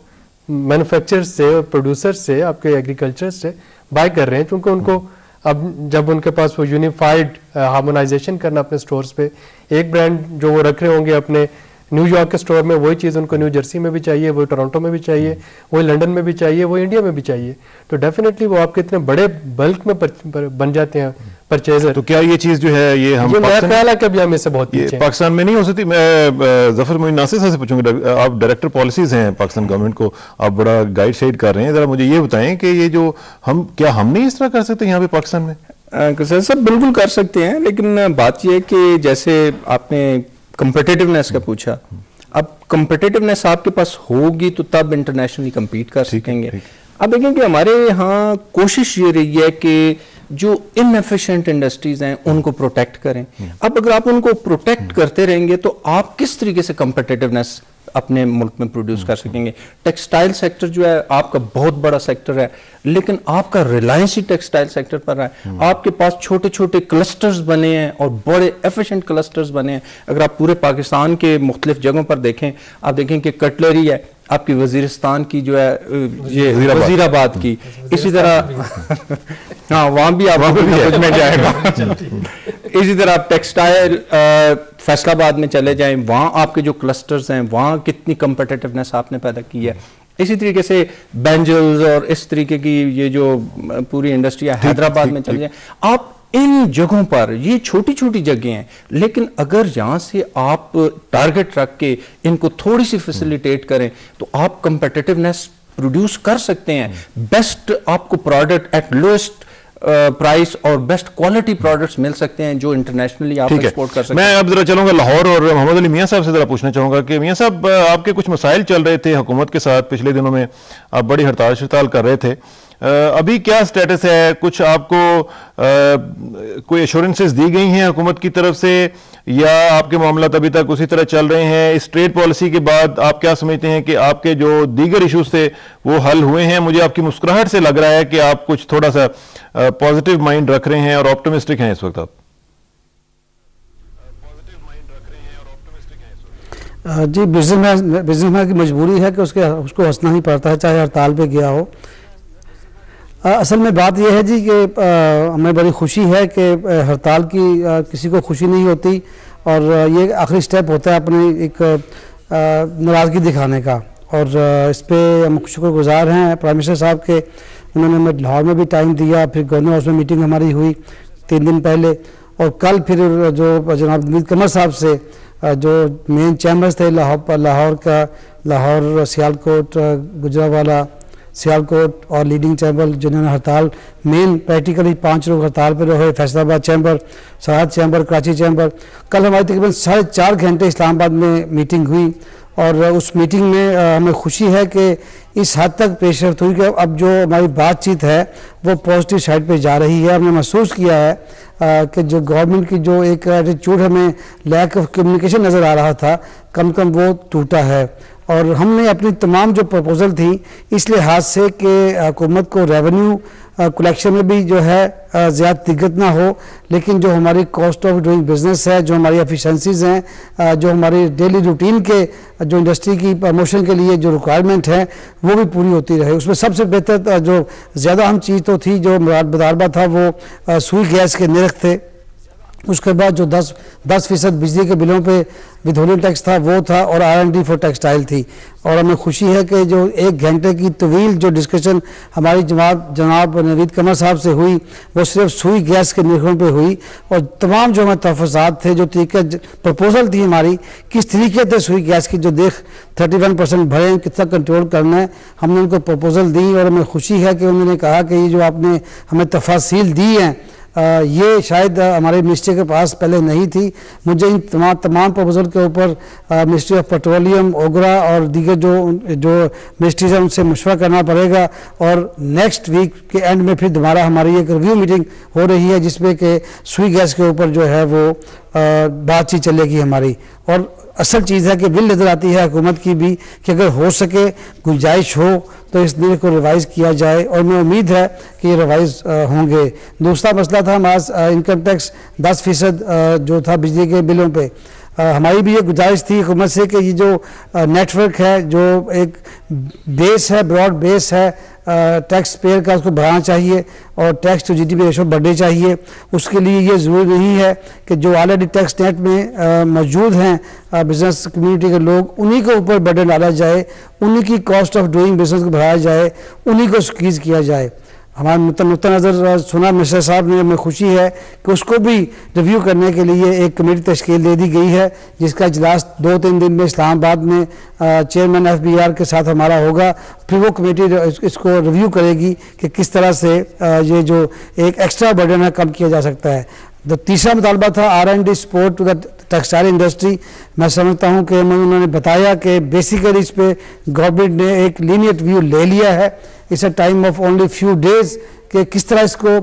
मैन्युफैक्चरर्स से और प्रोड्यूसर्स से, आपके एग्रीकल्चर से बाय कर रहे हैं, क्योंकि उनको अब जब उनके पास वो यूनिफाइड हार्मोनाइजेशन करना अपने स्टोर्स पे, एक ब्रांड जो वो रख रहे होंगे अपने न्यूयॉर्क के स्टोर में, वही चीज़ उनको न्यू जर्सी में भी चाहिए, वही टोरंटो में भी चाहिए, वही लंदन में भी चाहिए, वही इंडिया में भी चाहिए, तो डेफिनेटली वो आपके इतने बड़े बल्क में बन जाते हैं परचेजर। तो क्या ये चीज़ जो है ये हम मेरा ख्याल है कि अभी हम इससे बहुत पीछे पाकिस्तान में नहीं हो सकती। मैं जफर मोइन नासिर साहब से पूछूंगा, आप डायरेक्टर पॉलिसीज हैं पाकिस्तान गवर्नमेंट को, आप बड़ा गाइड शेड कर रहे हैं, जरा मुझे ये बताएं कि ये जो हम नहीं इस तरह कर सकते यहाँ पे पाकिस्तान में? सर बिल्कुल कर सकते हैं, लेकिन बात यह है कि जैसे आपने कंपिटिटिवनेस का पूछा, अब कंपिटिटिवनेस आपके पास होगी तो तब इंटरनेशनली compete कर सकेंगे। अब देखें कि हमारे यहाँ कोशिश ये रही है कि जो इनएफिशिएंट इंडस्ट्रीज हैं उनको प्रोटेक्ट करें। अब अगर आप उनको प्रोटेक्ट करते रहेंगे तो आप किस तरीके से कंपिटिटिवनेस अपने मुल्क में प्रोड्यूस कर सकेंगे। टेक्सटाइल सेक्टर जो है आपका बहुत बड़ा सेक्टर है, लेकिन आपका रिलायंस ही टेक्सटाइल सेक्टर पर है। आपके पास छोटे छोटे क्लस्टर्स बने हैं और बड़े एफिशिएंट क्लस्टर्स बने हैं। अगर आप पूरे पाकिस्तान के मुख्तलिफ जगहों पर देखें, आप देखें कि कटलरी है आपकी वजीरिस्तान की जो है, ये वजीराबाद की, इसी तरह हाँ वहाँ भी आपको में जाएगा। इसी तरह आप टेक्सटाइल फैसलाबाद में चले जाएं, वहाँ आपके जो क्लस्टर्स हैं वहाँ कितनी कम्पिटिटिवनेस आपने पैदा की है। इसी तरीके से बैंजल्स और इस तरीके की ये जो पूरी इंडस्ट्री है हैदराबाद में चले जाएं, आप इन जगहों पर, ये छोटी छोटी जगह हैं, लेकिन अगर यहाँ से आप टारगेट रख के इनको थोड़ी सी फैसिलिटेट करें तो आप कंपेटिटिवनेस प्रोड्यूस कर सकते हैं। बेस्ट आपको प्रोडक्ट एट लोएस्ट प्राइस और बेस्ट क्वालिटी प्रोडक्ट्स मिल सकते हैं जो इंटरनेशनली आप एक्सपोर्ट कर सकते हैं। मैं अब जरा चलूंगा लाहौर और मोहम्मद अली मियां साहब से जरा पूछना चाहूंगा कि मियां साहब, आपके कुछ मसाइल चल रहे थे हुकूमत के साथ पिछले दिनों में, आप बड़ी हड़ताल शड़ताल कर रहे थे, अभी क्या स्टेटस है? कुछ आपको कोई एश्योरेंसेस दी गई हैं हुकूमत की तरफ से, या आपके मामला अभी तक उसी तरह चल रहे हैं? इस ट्रेड पॉलिसी के बाद आप क्या समझते हैं कि आपके जो दीगर इश्यूज थे वो हल हुए हैं? मुझे आपकी मुस्कुराहट से लग रहा है कि आप कुछ थोड़ा सा पॉजिटिव माइंड रख रहे हैं और ऑप्टिमिस्टिक हैं इस वक्त। आप जी, बिजनेसमैन की मजबूरी है कि उसको हंसना ही पड़ता है, चाहे हड़ताल पे गया हो। असल में बात यह है जी कि हमें बड़ी खुशी है कि हड़ताल की किसी को खुशी नहीं होती, और ये आखिरी स्टेप होता है अपनी एक नाराज़गी दिखाने का, और इस पर हम शुक्रगुजार हैं प्राइम मिनिस्टर साहब के। उन्होंने हमें लाहौर में भी टाइम दिया, फिर गवर्नर हाउस में मीटिंग हमारी हुई 3 दिन पहले, और कल फिर जो जनाब नवीद कमर साहब से जो मेन चैम्बर्स थे लाहौर का, लाहौर, सियालकोट, गुजरावाला, सियालकोट और लीडिंग चैम्बर जिन्होंने हड़ताल, मेन प्रैक्टिकली 5 लोग हड़ताल पर रहे, फैसलाबाद चैम्बर, सरहद चैम्बर, कराची चैम्बर। कल हमारी तकरीबन 4.5 घंटे इस्लामाबाद में मीटिंग हुई, और उस मीटिंग में हमें खुशी है कि इस हद तक पेशरफ्त हुई कि अब जो हमारी बातचीत है वो पॉजिटिव साइड पे जा रही है। हमने महसूस किया है कि जो गवर्नमेंट की जो एक एटीट्यूड हमें लैक ऑफ कम्युनिकेशन नज़र आ रहा था, कम कम वो टूटा है। और हमने अपनी तमाम जो प्रपोजल थी इस लिहाज से कि हुकूमत को रेवेन्यू कलेक्शन में भी जो है ज़्यादा दिक्कत ना हो, लेकिन जो हमारी कॉस्ट ऑफ डूइंग बिजनेस है, जो हमारी एफिशिएंसीज हैं, जो हमारी डेली रूटीन के जो इंडस्ट्री की प्रमोशन के लिए जो रिक्वायरमेंट है वो भी पूरी होती रहे। उसमें सबसे बेहतर जो ज़्यादा अहम चीज़ तो थी, जो मुतालबा था, वो सुई गैस के निरख थे। उसके बाद जो 10% बिजली के बिलों पे विथहोल्डिंग टैक्स था वो था, और R&D फॉर टेक्सटाइल थी। और हमें खुशी है कि जो 1 घंटे की तवील जो डिस्कशन हमारी जनाब नवीद कमर साहब से हुई वो सिर्फ सुई गैस के निरीक्षण पे हुई, और तमाम जो हमारे तहफ़्फ़ुज़ात थे, जो तरीके प्रपोजल थी हमारी, किस तरीके से सुई गैस की जो देख 31% भरें, कितना कंट्रोल करना है, हमने उनको प्रपोजल दी। और हमें खुशी है कि उन्होंने कहा कि ये जो आपने हमें तफासील दी हैं ये शायद हमारे मिनिस्ट्री के पास पहले नहीं थी। मुझे इन तमाम प्रपोजल के ऊपर मिनिस्ट्री ऑफ पेट्रोलियम, ओगरा और दीगर जो मिनिस्ट्रीज हैं उनसे मशवरा करना पड़ेगा, और नेक्स्ट वीक के एंड में फिर दोबारा हमारी एक रिव्यू मीटिंग हो रही है जिसमें कि सुई गैस के ऊपर जो है वो बातचीत चलेगी हमारी। और असल चीज़ है कि बिल नज़र आती है हुकूमत की भी कि अगर हो सके, गुंजाइश हो तो इस बिल को रिवाइज़ किया जाए, और मैं उम्मीद है कि ये रिवाइज़ होंगे। दूसरा मसला था हमारा इनकम टैक्स 10% जो था बिजली के बिलों पे। हमारी भी ये गुजारिश थी हुकूमत से कि ये जो नेटवर्क है, जो एक बेस है, ब्रॉड बेस है टैक्स पेयर का, उसको बढ़ाना चाहिए और टैक्स टू GDP रेशो बढ़ने चाहिए। उसके लिए ये ज़रूरी नहीं है कि जो ऑलरेडी टैक्स नेट में मौजूद हैं बिज़नेस कम्युनिटी के लोग, उन्हीं के ऊपर बर्डन डाला जाए, उन्हीं की कॉस्ट ऑफ डूइंग बिजनेस को बढ़ाया जाए, उन्हीं को स्क्वीज़ किया जाए। हमारे नुक्ता नज़र सुना मिनिस्टर साहब ने, हमें खुशी है कि उसको भी रिव्यू करने के लिए एक कमेटी तश्कील दे दी गई है, जिसका इजलास 2-3 दिन में इस्लामाबाद में चेयरमैन FBR के साथ हमारा होगा। फिर वो कमेटी इसको रिव्यू करेगी कि किस तरह से ये जो एक एक्स्ट्रा बर्डन है कम किया जा सकता है। तो तीसरा मुतालबा था R&D support to the textile industry. मैं समझता हूँ कि उन्होंने बताया कि बेसिकली इस पर गवर्नमेंट ने एक लीनियंट व्यू ले लिया है। It's a time of only few days कि किस तरह इसको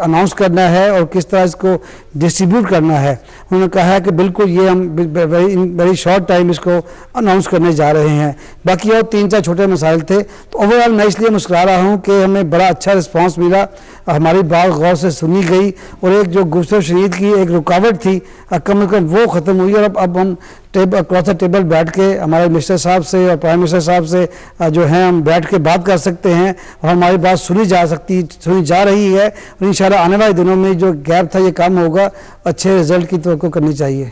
अनाउंस करना है और किस तरह इसको डिस्ट्रीब्यूट करना है। उन्होंने कहा है कि बिल्कुल ये हम वेरी शॉर्ट टाइम इसको अनाउंस करने जा रहे हैं। बाकी और 3-4 छोटे मसाइल थे। तो ओवरऑल मैं इसलिए मुस्कुरा रहा हूँ कि हमें बड़ा अच्छा रिस्पांस मिला, हमारी बात गौर से सुनी गई, और एक जो गुफ्तगू शनीद की एक रुकावट थी कम से कम वो ख़त्म हुई। और अब हम क्रॉस द टेबल बैठ के हमारे मिनिस्टर साहब से और प्राइम मिनिस्टर साहब से जो है हम बैठ के बात कर सकते हैं, और हमारी बात सुनी जा रही है, और इंशाल्लाह आने वाले दिनों में जो गैप था ये कम होगा। अच्छे रिजल्ट की तवक्को करनी चाहिए।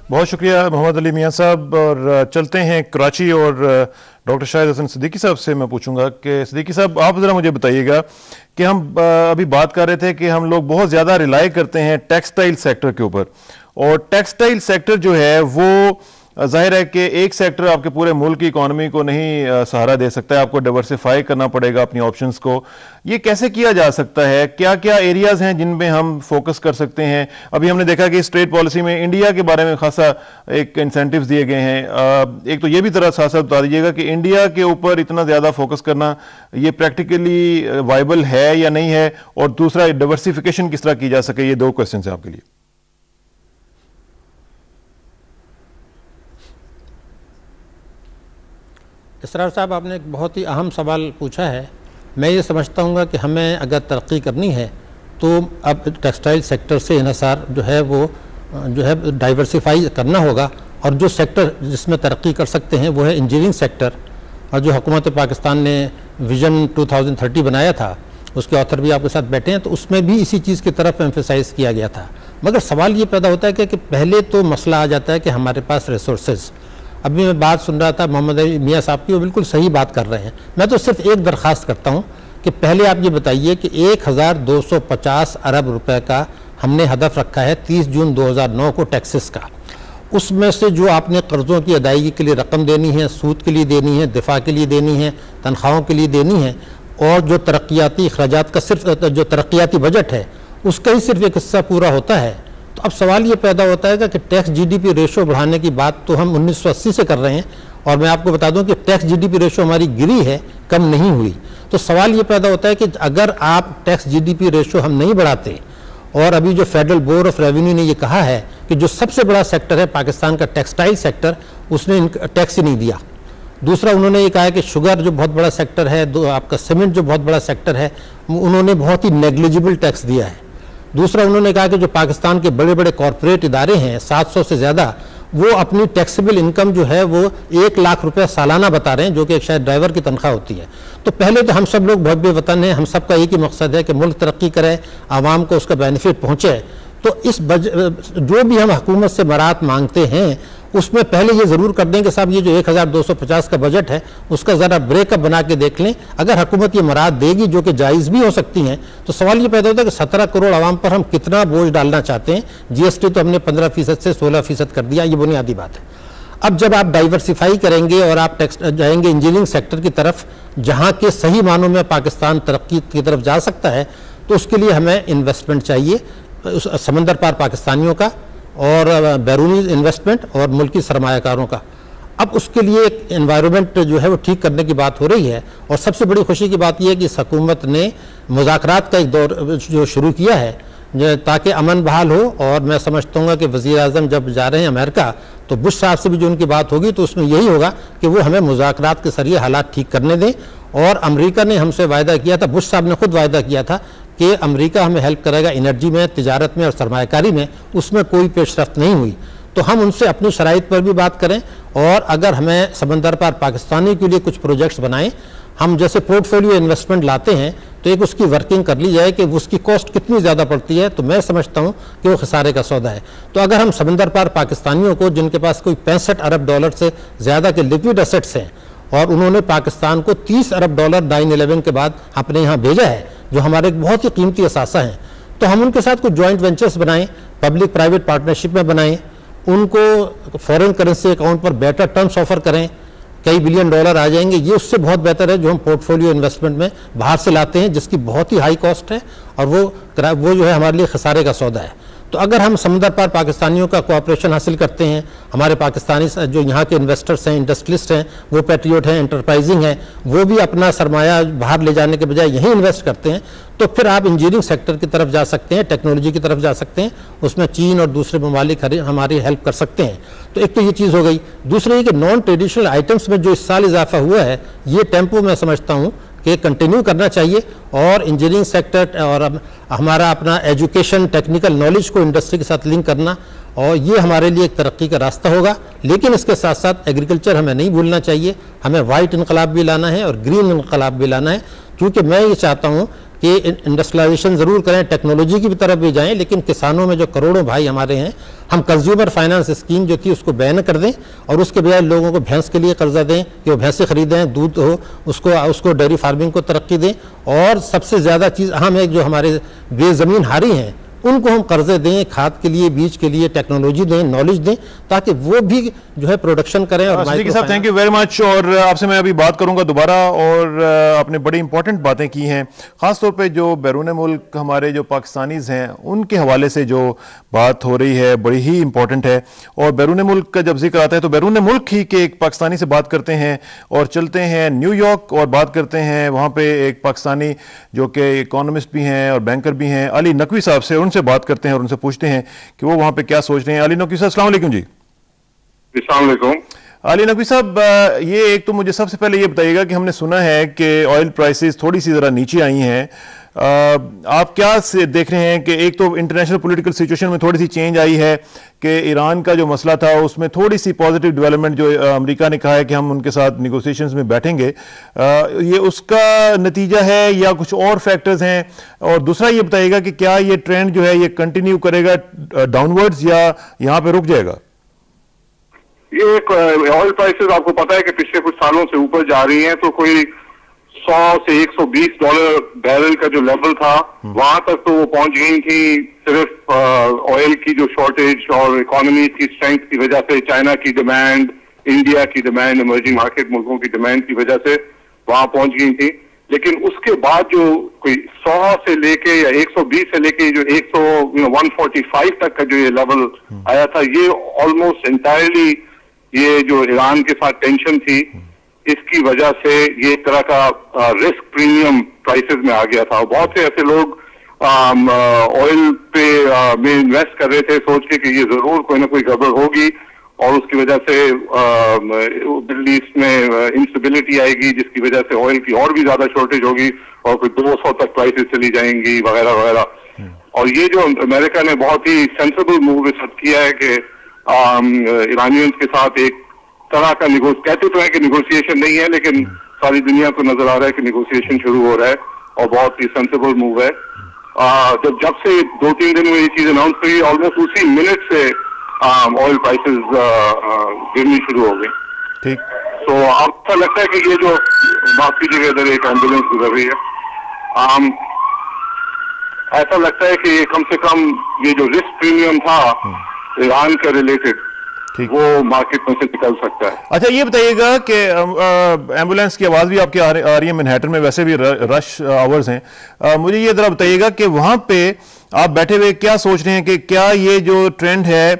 बहुत शुक्रिया मोहम्मद अली मियाँ साहब। और चलते हैं कराची, और डॉक्टर शाहिद हसन सिद्दीकी साहब से मैं पूछूंगा कि सिद्दीकी साहब आप ज़रा मुझे बताइएगा कि हम अभी बात कर रहे थे कि हम लोग बहुत ज़्यादा रिलाई करते हैं टेक्सटाइल सेक्टर के ऊपर, और टेक्सटाइल सेक्टर जो है वो जाहिर है कि एक सेक्टर आपके पूरे मुल्क की इकॉनमी को नहीं सहारा दे सकता है, आपको डाइवर्सिफाई करना पड़ेगा अपनी ऑप्शंस को। ये कैसे किया जा सकता है? क्या क्या एरियाज़ हैं जिनमें हम फोकस कर सकते हैं? अभी हमने देखा कि इस ट्रेड पॉलिसी में इंडिया के बारे में खासा एक इंसेंटिव्स दिए गए हैं। एक तो ये भी तरह साथ साथ बता दीजिएगा कि इंडिया के ऊपर इतना ज़्यादा फोकस करना ये प्रैक्टिकली वाइबल है या नहीं है, और दूसरा डाइवर्सिफिकेशन किस तरह की जा सके। ये 2 क्वेश्चन हैं आपके लिए। इसरार साहब, आपने एक बहुत ही अहम सवाल पूछा है। मैं ये समझता हूँ कि हमें अगर तरक्की करनी है तो अब टेक्सटाइल सेक्टर से इन्हिसार जो है डाइवर्सिफाई करना होगा, और जो सेक्टर जिसमें तरक्की कर सकते हैं वो है इंजीनियरिंग सेक्टर। और जो हुकूमत पाकिस्तान ने विजन 2030 बनाया था, उसके ऑथर भी आपके साथ बैठे हैं, तो उसमें भी इसी चीज़ की तरफ एम्फेसाइज़ किया गया था। मगर सवाल ये पैदा होता है कि पहले तो मसला आ जाता है कि हमारे पास रिसोर्सेज। अभी मैं बात सुन रहा था मोहम्मद अली मियाँ साहब की, वो बिल्कुल सही बात कर रहे हैं। मैं तो सिर्फ एक दरख्वास्त करता हूँ कि पहले आप ये बताइए कि 1250 अरब रुपए का हमने हदफ रखा है 30 जून 2009 को टैक्सेस का। उसमें से जो आपने कर्ज़ों की अदायगी के लिए रकम देनी है, सूद के लिए देनी है, दिफा के लिए देनी है, तनख्वाहों के लिए देनी है, और जो तरक्याती अखराजात का सिर्फ जो तरक्याती बजट है उसका ही सिर्फ एक हिस्सा पूरा होता है। तो अब सवाल ये पैदा होता है कि टैक्स GDP रेशो बढ़ाने की बात तो हम 1980 से कर रहे हैं, और मैं आपको बता दूं कि टैक्स GDP रेशो हमारी गिरी है, कम नहीं हुई। तो सवाल ये पैदा होता है कि अगर आप टैक्स GDP रेशो हम नहीं बढ़ाते, और अभी जो फेडरल बोर्ड ऑफ रेवेन्यू ने ये कहा है कि जो सबसे बड़ा सेक्टर है पाकिस्तान का टेक्सटाइल सेक्टर, उसने टैक्स ही नहीं दिया। दूसरा उन्होंने ये कहा है कि शुगर जो बहुत बड़ा सेक्टर है, आपका सीमेंट जो बहुत बड़ा सेक्टर है, उन्होंने बहुत ही नेग्लिजिबल टैक्स दिया है। दूसरा उन्होंने कहा कि जो पाकिस्तान के बड़े बड़े कॉरपोरेट इदारे हैं 700 से ज़्यादा, वो अपनी टैक्सेबल इनकम जो है वो 1 लाख रुपया सालाना बता रहे हैं, जो कि एक शायद ड्राइवर की तनख्वाह होती है। तो पहले तो हम सब लोग बहुत वतन हैं, हम सबका एक ही मकसद है कि मुल्क तरक्की करे, आवाम को उसका बेनिफिट पहुँचे। तो इस जो भी हम हुकूमत से बरात मांगते हैं उसमें पहले ये ज़रूर कर दें कि साहब ये जो 1250 का बजट है उसका ज़रा ब्रेकअप बना के देख लें। अगर हुकूमत ये मुराद देगी, जो कि जायज़ भी हो सकती हैं, तो सवाल ये पैदा होता है कि 17 करोड़ आवाम पर हम कितना बोझ डालना चाहते हैं। GST तो हमने 15% से 16% कर दिया, ये बुनियादी बात है। अब जब आप डाइवर्सिफाई करेंगे और आप जाएंगे इंजीनियरिंग सेक्टर की तरफ, जहाँ के सही मानों में पाकिस्तान तरक्की की तरफ जा सकता है, तो उसके लिए हमें इन्वेस्टमेंट चाहिए, समंदर पार पाकिस्तानियों का और बैरूनी इन्वेस्टमेंट और मुल्की सरमायाकारों का। अब उसके लिए एक एनवायरनमेंट जो है वो ठीक करने की बात हो रही है। और सबसे बड़ी खुशी की बात यह है कि इस हुकूमत ने मुज़ाकरात का एक दौर जो शुरू किया है ताकि अमन बहाल हो। और मैं समझता हूँ कि वज़ीर आज़म जब जा रहे हैं अमेरिका, तो बुश साहब से भी जो उनकी बात होगी तो उसमें यही होगा कि वो हमें मुज़ाकरात के जरिए हालात ठीक करने दें। और अमेरिका ने हमसे वायदा किया था, बुश साहब ने खुद वायदा किया था कि अमेरिका हमें हेल्प करेगा एनर्जी में, तिजारत में और सरमायाकारी में। उसमें कोई पेशरफ्त नहीं हुई, तो हम उनसे अपनी शराइत पर भी बात करें। और अगर हमें समंदर पार पाकिस्तानी के लिए कुछ प्रोजेक्ट्स बनाएं, हम जैसे पोर्टफोलियो इन्वेस्टमेंट लाते हैं, तो एक उसकी वर्किंग कर ली जाए कि उसकी कॉस्ट कितनी ज़्यादा पड़ती है, तो मैं समझता हूँ कि वो खसारे का सौदा है। तो अगर हम समंदर पार पाकिस्तानियों को, जिनके पास कोई 65 अरब डॉलर से ज़्यादा के लिक्विड एसेट्स हैं, और उन्होंने पाकिस्तान को 30 अरब डॉलर 9/11 के बाद अपने यहाँ भेजा है, जो हमारे एक बहुत ही कीमती असासा हैं, तो हम उनके साथ कुछ जॉइंट वेंचर्स बनाएं, पब्लिक प्राइवेट पार्टनरशिप में बनाएं, उनको फॉरेन करेंसी अकाउंट पर बेटर टर्म्स ऑफर करें, कई बिलियन डॉलर आ जाएंगे। ये उससे बहुत बेहतर है जो हम पोर्टफोलियो इन्वेस्टमेंट में बाहर से लाते हैं, जिसकी बहुत ही हाई कॉस्ट है और वो जो है हमारे लिए खसारे का सौदा है। तो अगर हम समंदर पार पाकिस्तानियों का कोऑपरेशन हासिल करते हैं, हमारे पाकिस्तानी जो यहाँ के इन्वेस्टर्स हैं, इंडस्ट्रियलिस्ट हैं, वो पैट्रियोट हैं, एंटरप्राइजिंग हैं, वो भी अपना सरमाया बाहर ले जाने के बजाय यहीं इन्वेस्ट करते हैं, तो फिर आप इंजीनियरिंग सेक्टर की तरफ जा सकते हैं, टेक्नोलॉजी की तरफ जा सकते हैं। उसमें चीन और दूसरे ममालिक हमारी हेल्प कर सकते हैं। तो एक तो ये चीज़ हो गई। दूसरी ये कि नॉन ट्रेडिशनल आइटम्स में जो इस साल इजाफा हुआ है, ये टेम्पो मैं समझता हूँ कि कंटिन्यू करना चाहिए। और इंजीनियरिंग सेक्टर और हमारा अपना एजुकेशन, टेक्निकल नॉलेज को इंडस्ट्री के साथ लिंक करना, और ये हमारे लिए एक तरक्की का रास्ता होगा। लेकिन इसके साथ साथ एग्रीकल्चर हमें नहीं भूलना चाहिए। हमें वाइट इनकलाब भी लाना है और ग्रीन इनकलाब भी लाना है, क्योंकि मैं ये चाहता हूँ कि इंडस्ट्रियलाइजेशन ज़रूर करें, टेक्नोलॉजी की भी तरफ भी जाएं, लेकिन किसानों में जो करोड़ों भाई हमारे हैं, हम कंज्यूमर फाइनेंस स्कीम जो थी उसको बैन कर दें और उसके बजाय लोगों को भैंस के लिए कर्जा दें कि वो भैंसें खरीदें, दूध हो उसको डेयरी फार्मिंग को तरक्की दें। और सबसे ज़्यादा चीज़ अहम है, जो हमारे बेज़मीन हारी हैं उनको हम कर्जे दें, खाद के लिए, बीज के लिए टेक्नोलॉजी दें, नॉलेज दें, ताकि वो भी जो है प्रोडक्शन करें। और साहब थैंक यू वेरी मच। और आपसे मैं अभी बात करूंगा दोबारा, और आपने बड़ी इंपॉर्टेंट बातें की हैं, खासतौर पे जो बैरून मुल्क हमारे जो पाकिस्तानीज हैं उनके हवाले से जो बात हो रही है बड़ी ही इंपॉर्टेंट है। और बैरून मुल्क का जब जिक्र आता है तो बैरून मुल्क ही के एक पाकिस्तानी से बात करते हैं और चलते हैं न्यूयॉर्क और बात करते हैं वहाँ पे एक पाकिस्तानी जो कि इकोनॉमिस्ट भी हैं और बैंकर भी हैं, अली नकवी साहब से। उनसे बात करते हैं और उनसे पूछते हैं कि वो वहां पे क्या सोच रहे हैं। अली नकवी साहब अस्सलाम वालेकुम जी। अस्सलाम वालेकुम। अली नकवी साहब, ये एक तो मुझे सबसे पहले ये बताइएगा कि हमने सुना है कि ऑयल प्राइसेस थोड़ी सी ज़रा नीचे आई हैं, आप क्या से देख रहे हैं कि एक तो इंटरनेशनल पॉलिटिकल सिचुएशन में थोड़ी सी चेंज आई है कि ईरान का जो मसला था उसमें थोड़ी सी पॉजिटिव डेवलपमेंट, जो अमेरिका ने कहा है कि हम उनके साथ निगोशिएशंस में बैठेंगे, ये उसका नतीजा है या कुछ और फैक्टर्स हैं? और दूसरा ये बताइएगा कि क्या ये ट्रेंड जो है ये कंटिन्यू करेगा डाउनवर्ड्स या यहाँ पे रुक जाएगा? ये ऑयल प्राइसेस आपको पता है कि पिछले कुछ सालों से ऊपर जा रही हैं, तो कोई 100 से 120 डॉलर बैरल का जो लेवल था वहां तक तो वो पहुंच गई थी, सिर्फ ऑयल की जो शॉर्टेज और इकोनॉमी की स्ट्रेंथ की वजह से, चाइना की डिमांड, इंडिया की डिमांड, इमर्जिंग मार्केट मुल्कों की डिमांड की वजह से वहां पहुंच गई थी। लेकिन उसके बाद जो कोई 100 से लेके या 120 से लेके जो 145 तक का जो ये लेवल आया था, ये ऑलमोस्ट एंटायरली ये जो ईरान के साथ टेंशन थी इसकी वजह से ये एक तरह का रिस्क प्रीमियम प्राइसेस में आ गया था। बहुत से ऐसे लोग ऑयल पे में इन्वेस्ट कर रहे थे सोच के कि ये जरूर कोई ना कोई गड़बड़ होगी और उसकी वजह से मिडल ईस्ट में इंस्टेबिलिटी आएगी, जिसकी वजह से ऑयल की और भी ज्यादा शॉर्टेज होगी और कोई 200 तक प्राइसेस चली जाएंगी वगैरह वगैरह। और ये जो अमेरिका ने बहुत ही सेंसिबल मूव इस वक्त किया है कि ईरानियंस के साथ एक तरह का कहते तो है कि निगोशिएशन नहीं है, लेकिन सारी दुनिया को नजर आ रहा है कि निगोशिएशन शुरू हो रहा है और बहुत ही सेंसिबल मूव है। जब से 2-3 दिन में ये चीज अनाउंस करी, ऑलमोस्ट उसी मिनट से ऑयल प्राइसेस गिरनी शुरू हो गई। ठीक। तो आपको लगता है कि ये जो बात कीजिएगा, इधर एक एम्बुलेंस गुजर रही है, ऐसा लगता है कि कम से कम ये जो रिस्क प्रीमियम था ईरान के रिलेटेड, वो मार्केट में से निकल सकता है। अच्छा, ये बताइएगा कि एम्बुलेंस की आवाज़ भी आपकी आ रही है मैनहट्टन में, वैसे भी रश आवर्स हैं। मुझे ये जरा बताइएगा कि वहाँ पे आप बैठे हुए क्या सोच रहे हैं कि क्या ये जो ट्रेंड है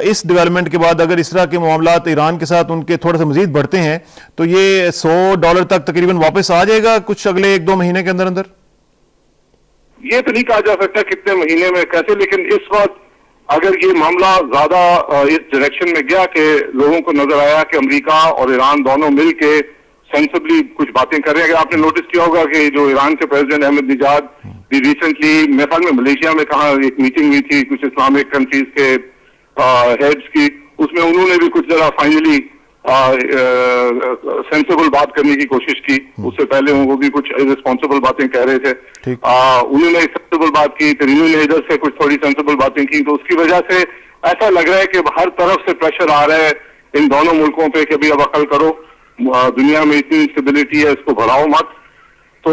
इस डेवलपमेंट के बाद, अगर इस तरह के मामलात ईरान के साथ उनके थोड़ा सा मजीद बढ़ते हैं, तो ये $100 तक तकरीबन वापस आ जाएगा कुछ अगले 1-2 महीने के अंदर अंदर? ये तो नहीं कहा जा सकता कितने महीने में कैसे, लेकिन इस वक्त अगर ये मामला ज्यादा इस डायरेक्शन में गया कि लोगों को नजर आया कि अमेरिका और ईरान दोनों मिलके सेंसिबली कुछ बातें कर रहे हैं। अगर आपने नोटिस किया होगा कि जो ईरान के प्रेसिडेंट अहमदनेजाद भी रिसेंटली मेरे ख्याल में मलेशिया में कहा एक मीटिंग हुई थी कुछ इस्लामिक कंट्रीज के हेड्स की, उसमें उन्होंने भी कुछ जरा फाइनली सेंसिबल बात करने की कोशिश की। उससे पहले वो भी कुछ इररिस्पॉन्सिबल बातें कह रहे थे, उन्होंने सेंसिबल बात की, फिर इन्होंने इधर से कुछ थोड़ी सेंसिबल बातें की। तो उसकी वजह से ऐसा लग रहा है कि हर तरफ से प्रेशर आ रहा है इन दोनों मुल्कों पे कि अभी अब अकल करो, दुनिया में इतनी इंस्टेबिलिटी है, इसको बढ़ाओ मत। तो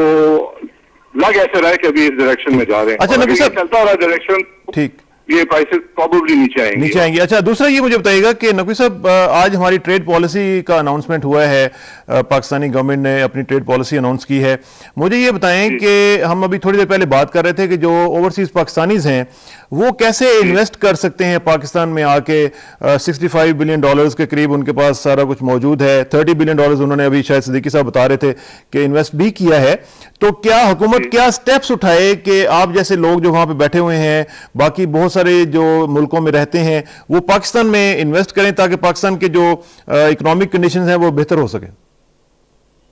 लग ऐसे रहा है कि अभी इस डायरेक्शन में जा रहे हैं। अच्छा, नबी साहब चलता रहा डायरेक्शन, ठीक, ये प्राइसेस प्रॉब्ली नीचे आएंगे। अच्छा, दूसरा ये मुझे बताइएगा कि नकवी साहब, आज हमारी ट्रेड पॉलिसी का अनाउंसमेंट हुआ है, पाकिस्तानी गवर्नमेंट ने अपनी ट्रेड पॉलिसी अनाउंस की है। मुझे ये बताएं कि हम अभी थोड़ी देर पहले बात कर रहे थे कि जो ओवरसीज पाकिस्तानीज हैं वो कैसे इन्वेस्ट कर सकते हैं पाकिस्तान में आके। $65 बिलियन के करीब उनके पास सारा कुछ मौजूद है। $30 बिलियन उन्होंने अभी शायद सिद्दीकी साहब बता रहे थे कि इन्वेस्ट भी किया है। तो क्या हुकूमत क्या स्टेप्स उठाए कि आप जैसे लोग जो वहां पे बैठे हुए हैं, बाकी बहुत सारे जो मुल्कों में रहते हैं, वो पाकिस्तान में इन्वेस्ट करें ताकि पाकिस्तान के जो इकोनॉमिक कंडीशंस हैं वो बेहतर हो सके?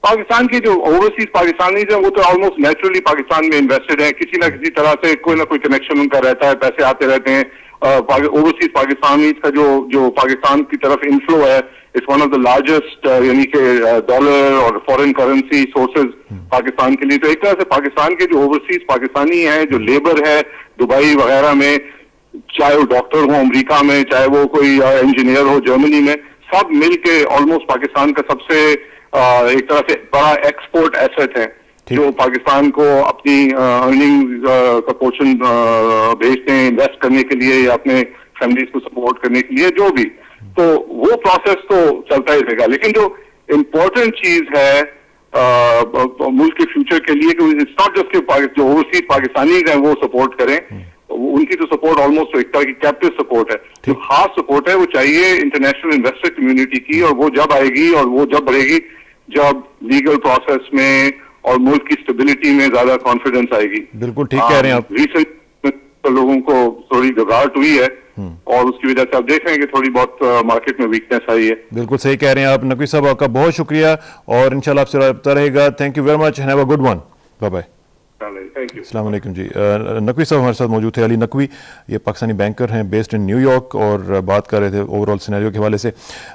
पाकिस्तान के जो ओवरसीज पाकिस्तानी हैं वो तो ऑलमोस्ट नेचुरली पाकिस्तान में इन्वेस्टेड हैं, किसी ना किसी तरह से कोई ना कोई कनेक्शन उनका रहता है, पैसे आते रहते हैं। ओवरसीज पाकिस्तानी का जो पाकिस्तान की तरफ इनफ्लो है, it's one of the largest यानी कि डॉलर और फॉरेन करेंसी सोर्सेज पाकिस्तान के लिए। तो एक तरह से पाकिस्तान के जो ओवरसीज पाकिस्तानी हैं, जो लेबर है दुबई वगैरह में, चाहे वो डॉक्टर हो अमेरिका में, चाहे वो कोई इंजीनियर हो जर्मनी में, सब मिलके ऑलमोस्ट पाकिस्तान का सबसे एक तरह से बड़ा एक्सपोर्ट एसेट है, जो पाकिस्तान को अपनी अर्निंग का पोर्शन भेजते हैं इन्वेस्ट करने के लिए या अपने फैमिलीज को सपोर्ट करने के लिए, जो भी। तो वो प्रोसेस तो चलता ही रहेगा, लेकिन जो इम्पोर्टेंट चीज है मुल्क के फ्यूचर के लिए, इट्स नॉट जस्ट कि जो ओवरसीज पाकिस्तानी हैं वो सपोर्ट करें, उनकी तो सपोर्ट ऑलमोस्ट एक तरह की कैप्टिव सपोर्ट है। जो खास सपोर्ट है वो चाहिए इंटरनेशनल इन्वेस्टर कम्युनिटी की, और वो जब आएगी और वो जब बढ़ेगी जब लीगल प्रोसेस में और मुल्क की स्टेबिलिटी में ज्यादा कॉन्फिडेंस आएगी। बिल्कुल ठीक कह रहे हैं आप। रिसेंट तो लोगों को थोड़ी घबराहट हुई है और उसकी वजह से आप देख रहे हैं कि थोड़ी बहुत मार्केट में वीकनेस आई है। बिल्कुल सही कह रहे हैं आप नकवी साहब, आपका बहुत शुक्रिया और इंशाल्लाह आपसे रब्ता रहेगा। Thank you very much, have a good one, bye bye. अस्सलाम वालेकुम जी। नकवी साहब हमारे साथ मौजूद थे, अली नकवी, ये पाकिस्तानी बैंकर हैं बेस्ड इन न्यूयॉर्क, और बात कर रहे थे ओवरऑल सिनेरियो के हवाले से।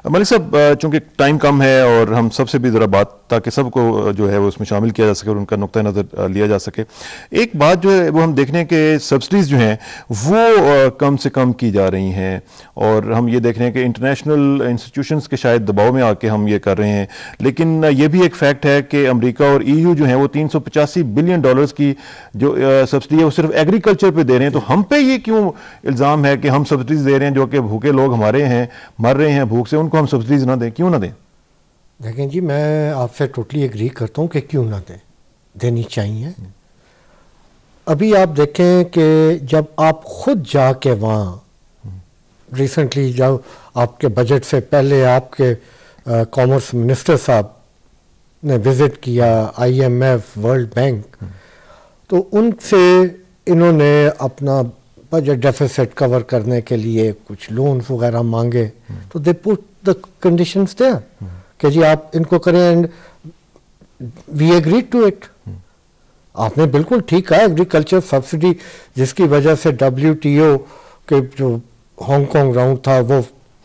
मलिक साहब, चूंकि टाइम कम है और हम सबसे भी ज़रा बात, ताकि सबको जो है वो उसमें शामिल किया जा सके और उनका नुक्ता नज़र लिया जा सके, एक बात जो है वो हम देख रहे हैं कि सब्सिडीज़ जो हैं वो कम से कम की जा रही हैं, और हम ये देख रहे हैं कि इंटरनेशनल इंस्टीट्यूशंस के शायद दबाव में आके हम ये कर रहे हैं। लेकिन ये भी एक फैक्ट है कि अमेरिका और EU जो हैं वो $385 बिलियन की जो सब्सिडी है वो सिर्फ एग्रीकल्चर पे दे रहे हैं। तो हम पे ये क्यों इल्ज़ाम है कि हम सब्सिडीज दे रहे हैं, जो कि भूखे लोग हमारे हैं, मर रहे हैं भूख से, उनको हम सब्सिडीज ना दें, क्यों ना दें? देखें जी, मैं आपसे टोटली एग्री करता हूँ कि क्यों ना दें, देनी चाहिए। अभी आप देखें कि जब आप खुद जाके वहाँ रिसेंटली जब आपके बजट से पहले आपके कॉमर्स मिनिस्टर साहब ने विजिट किया IMF, वर्ल्ड बैंक, तो उनसे इन्होंने अपना बजट डेफिसिट कवर करने के लिए कुछ लोन्स वगैरह मांगे, तो they put the conditions there कि जी आप इनको करें, and we agree to it. आपने बिल्कुल ठीक कहा, एग्रीकल्चर सब्सिडी जिसकी वजह से WTO के जो हांगकांग राउंड था वो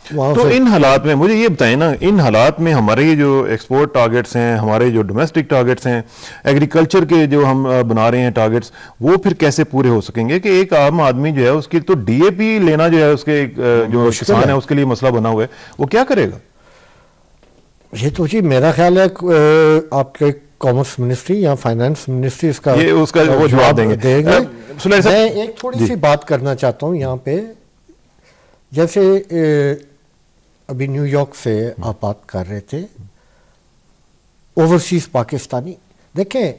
तो इन हालात में मुझे ये बताएं ना, इन हालात में हमारे ये जो एक्सपोर्ट टारगेट्स हैं, हमारे जो डोमेस्टिक टारगेट्स हैं, एग्रीकल्चर के जो हम बना रहे हैं टारगेट्स, वो फिर कैसे पूरे हो सकेंगे कि एक आम आदमी जो है उसकी तो डीएपी लेना जो है उसके जो किसान है उसके लिए मसला बना हुआ है, वो क्या करेगा? ये तो जी मेरा ख्याल है आपके कॉमर्स मिनिस्ट्री या फाइनेंस मिनिस्ट्री इसका उसका वो जवाब देंगे। मैं एक थोड़ी सी बात करना चाहता हूँ यहाँ पे। जैसे अभी न्यूयॉर्क से आप बात कर रहे थे, ओवरसीज पाकिस्तानी, देखें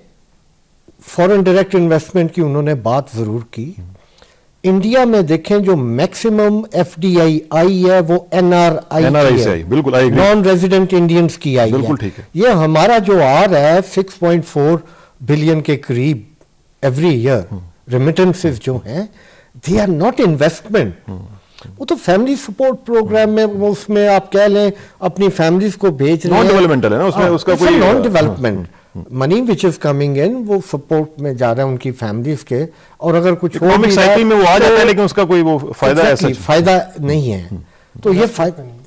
फॉरेन डायरेक्ट इन्वेस्टमेंट की उन्होंने बात जरूर की। इंडिया में देखें जो मैक्सिमम एफडीआई आई है वो एनआरआई से, बिल्कुल नॉन रेजिडेंट इंडियंस की आई बिल्कुल ठीक है। ये हमारा जो आर है 6.4 बिलियन के करीब एवरी ईयर रेमिटेंसेस जो हैं, दे आर नॉट इन्वेस्टमेंट, वो तो फैमिली सपोर्ट प्रोग्राम में, वो उसमें आप कह लें अपनी फैमिलीज को भेज रहे हैं, नॉन डेवलपमेंटल है ना उसमें, उसका कोई non development money which is coming in वो सपोर्ट में जा रहा है उनकी फैमिलीज के, और अगर कुछ इकोनॉमिक साइकिल में वो आ जाता है लेकिन उसका कोई वो फायदा ऐसा फायदा नहीं है। तो ये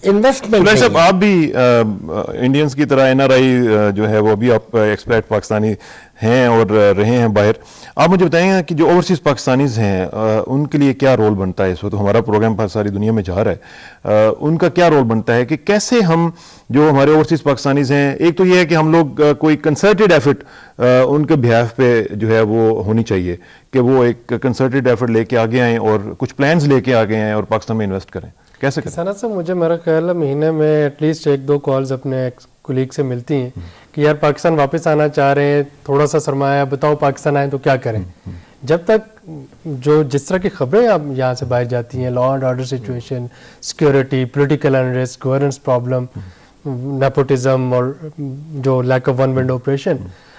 इन्वेस्टमेंट साहब, आप भी इंडियंस की तरह एनआरआई जो है वो भी आप एक्सपैट पाकिस्तानी हैं और रहे हैं बाहर, आप मुझे बताएंगे कि जो ओवरसीज पाकिस्तानीज हैं उनके लिए क्या रोल बनता है? इस वक्त तो हमारा प्रोग्राम सारी दुनिया में जा रहा है, उनका क्या रोल बनता है कि कैसे हम जो हमारे ओवरसीज पाकिस्तानीज हैं, एक तो ये है कि हम लोग कोई कंसर्टेड एफर्ट उनके बिहाफ पे जो है वो होनी चाहिए कि वो एक कंसर्टेड एफर्ट लेके आगे आएँ और कुछ प्लान्स लेके आगे आएँ और पाकिस्तान में इन्वेस्ट करें। कैसे किसान साहब, मुझे मेरा ख्याल है महीने में एटलीस्ट 1-2 कॉल्स अपने कोलीग से मिलती हैं कि यार पाकिस्तान वापस आना चाह रहे हैं, थोड़ा सा सरमाया, बताओ पाकिस्तान आए तो क्या करें। जब तक जो जिस तरह की खबरें आप यहाँ से बाहर जाती हैं, law and order situation, security, political unrest, governance problem, nepotism और जो lack of one window operation,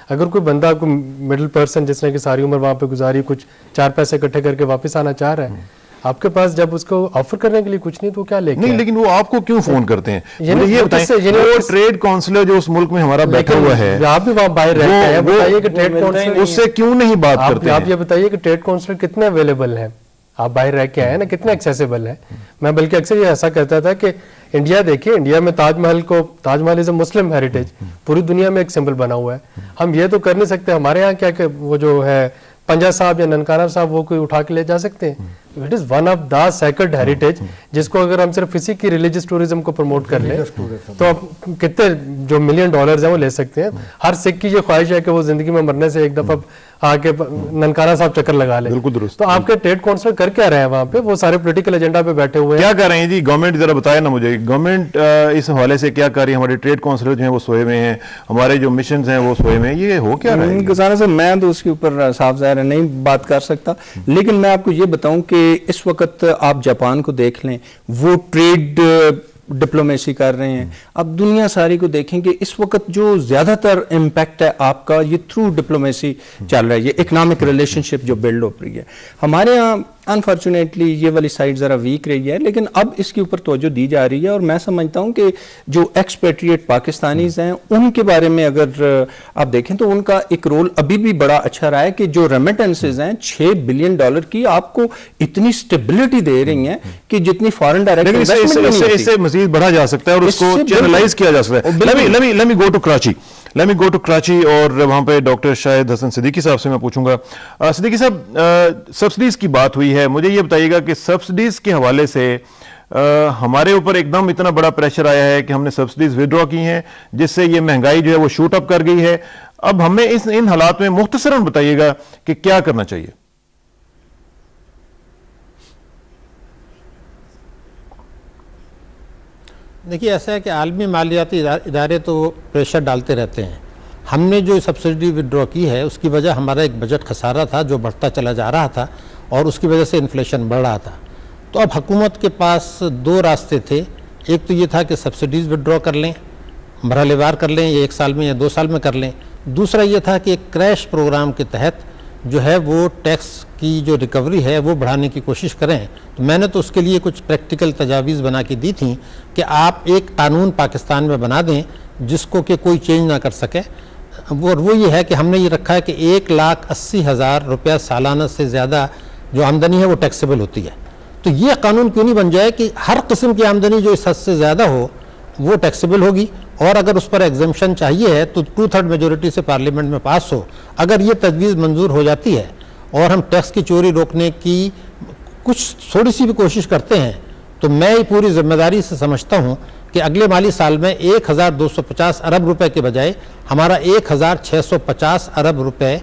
अगर कोई बंदा को मिडिल पर्सन जिसने कि सारी उम्र वहाँ पे गुजारी, कुछ 4 पैसे इकट्ठे करके वापस आना चाह रहा है, आपके पास जब उसको ऑफर करने के लिए कुछ नहीं तो क्या लेके नहीं, लेकिन वो आपको क्यों फोन करते हैं? ये बताइए, वो ट्रेड काउंसिलर जो उस मुल्क में हमारा बैठा हुआ है, आप भी वहाँ बाहर रहते हैं, बताइए कि ट्रेड काउंसिलर उससे क्यों नहीं बात करते हैं? आप ये बताइए कि ट्रेड काउंसिलर कितने अवेलेबल है, आप बाहर रह के आए ना, कितने एक्सेसिबल है। मैं बल्कि अक्सर ये ऐसा कहता था कि इंडिया देखिए, इंडिया में Taj Mahal is a Muslim heritage, पूरी दुनिया में एक सिंबल बना हुआ है। हम ये तो कर नहीं सकते, हमारे यहाँ क्या वो जो है पंजा साहब या ननकाना साहब वो कोई उठा के ले जा सकते हैं? It is one of the sacred heritage, जिसको अगर हम सिर्फ इसी की रिलीजियस टूरिज्म को प्रमोट कर लें तो आप कितने जो $1 मिलियन हैं वो ले सकते हैं। हर सिख की ये ख्वाहिश है कि वो जिंदगी में मरने से एक दफा आके ननकाना साहब चक्कर लगा ले। बिल्कुल दुरुस्त। तो आपके ट्रेड काउंसिलर कर क्या रहे हैं वहाँ पे? वो सारे पॉलिटिकल एजेंडा पे बैठे हुए हैं। क्या कर रहे हैं जी गवर्नमेंट? जरा बताया ना मुझे, गवर्नमेंट इस हवाले से क्या कर रही है? हमारे ट्रेड काउंसिलर जो है वो सोए हुए हैं, हमारे जो मिशन हैं वो सोए हुए हैं, ये हो क्या रहा है? गुजारा साहब, मैं तो उसके ऊपर साफ ज़ाहिर नहीं बात कर सकता, लेकिन मैं आपको ये बताऊं कि इस वक्त आप जापान को देख लें, वो ट्रेड डिप्लोमेसी कर रहे हैं। अब दुनिया सारी को देखें कि इस वक्त जो ज़्यादातर इम्पैक्ट है आपका ये थ्रू डिप्लोमेसी चल रहा है, ये इकोनॉमिक रिलेशनशिप जो बिल्ड हो रही है। हमारे यहाँ अनफॉर्चुनेटली ये वाली साइड ज़रा वीक रही है, लेकिन अब इसके ऊपर तवज्जो दी जा रही है और मैं समझता हूँ कि जो एक्सपेट्रिएट पाकिस्तानीज हैं उनके बारे में अगर आप देखें तो उनका एक रोल अभी भी बड़ा अच्छा रहा है कि जो रेमिटेंसेज हैं $6 बिलियन की आपको इतनी स्टेबिलिटी दे रही हैं कि जितनी फॉरेन डायरेक्ट इससे मजीद बढ़ा जा सकता है और उसको चैनलाइज किया जा सकता है। Let me go to Karachi और वहाँ पे डॉक्टर शाहिद हसन सिद्दीकी साहब से मैं पूछूंगा। सिद्दीकी साहब, सब्सिडीज की बात हुई है, मुझे ये बताइएगा कि सब्सिडीज के हवाले से हमारे ऊपर एकदम इतना बड़ा प्रेशर आया है कि हमने सब्सिडीज विड्रॉ की हैं, जिससे ये महंगाई जो है वो शूट अप कर गई है। अब हमें इन हालात में मुख्तसरन बताइएगा कि क्या करना चाहिए। देखिए, ऐसा है कि आलमी मालियाती इदारे तो प्रेशर डालते रहते हैं। हमने जो सब्सिडी विड्रॉ की है उसकी वजह हमारा एक बजट खसारा था जो बढ़ता चला जा रहा था और उसकी वजह से इन्फ्लेशन बढ़ रहा था। तो अब हुकूमत के पास 2 रास्ते थे। एक तो ये था कि सब्सिडीज़ विड्रॉ कर लें, मरहलेवार कर लें, या 1 साल में या 2 साल में कर लें। दूसरा ये था कि एक क्रैश प्रोग्राम के तहत जो है वो टैक्स की जो रिकवरी है वो बढ़ाने की कोशिश करें। तो मैंने तो उसके लिए कुछ प्रैक्टिकल तजावीज़ बना के दी थी कि आप एक कानून पाकिस्तान में बना दें जिसको कि कोई चेंज ना कर सके। वो ये है कि हमने ये रखा है कि 1,80,000 रुपया सालाना से ज़्यादा जो आमदनी है वो टैक्सेबल होती है। तो ये कानून क्यों नहीं बन जाए कि हर किस्म की आमदनी जो इस हद से ज़्यादा हो वो टैक्सेबल होगी, और अगर उस पर एग्जम्पशन चाहिए है तो 2/3 मेजोरिटी से पार्लियामेंट में पास हो। अगर ये तजवीज़ मंजूर हो जाती है और हम टैक्स की चोरी रोकने की कुछ थोड़ी सी भी कोशिश करते हैं, तो मैं ये पूरी जिम्मेदारी से समझता हूँ कि अगले माली साल में 1250 अरब रुपए के बजाय हमारा 1650 अरब रुपए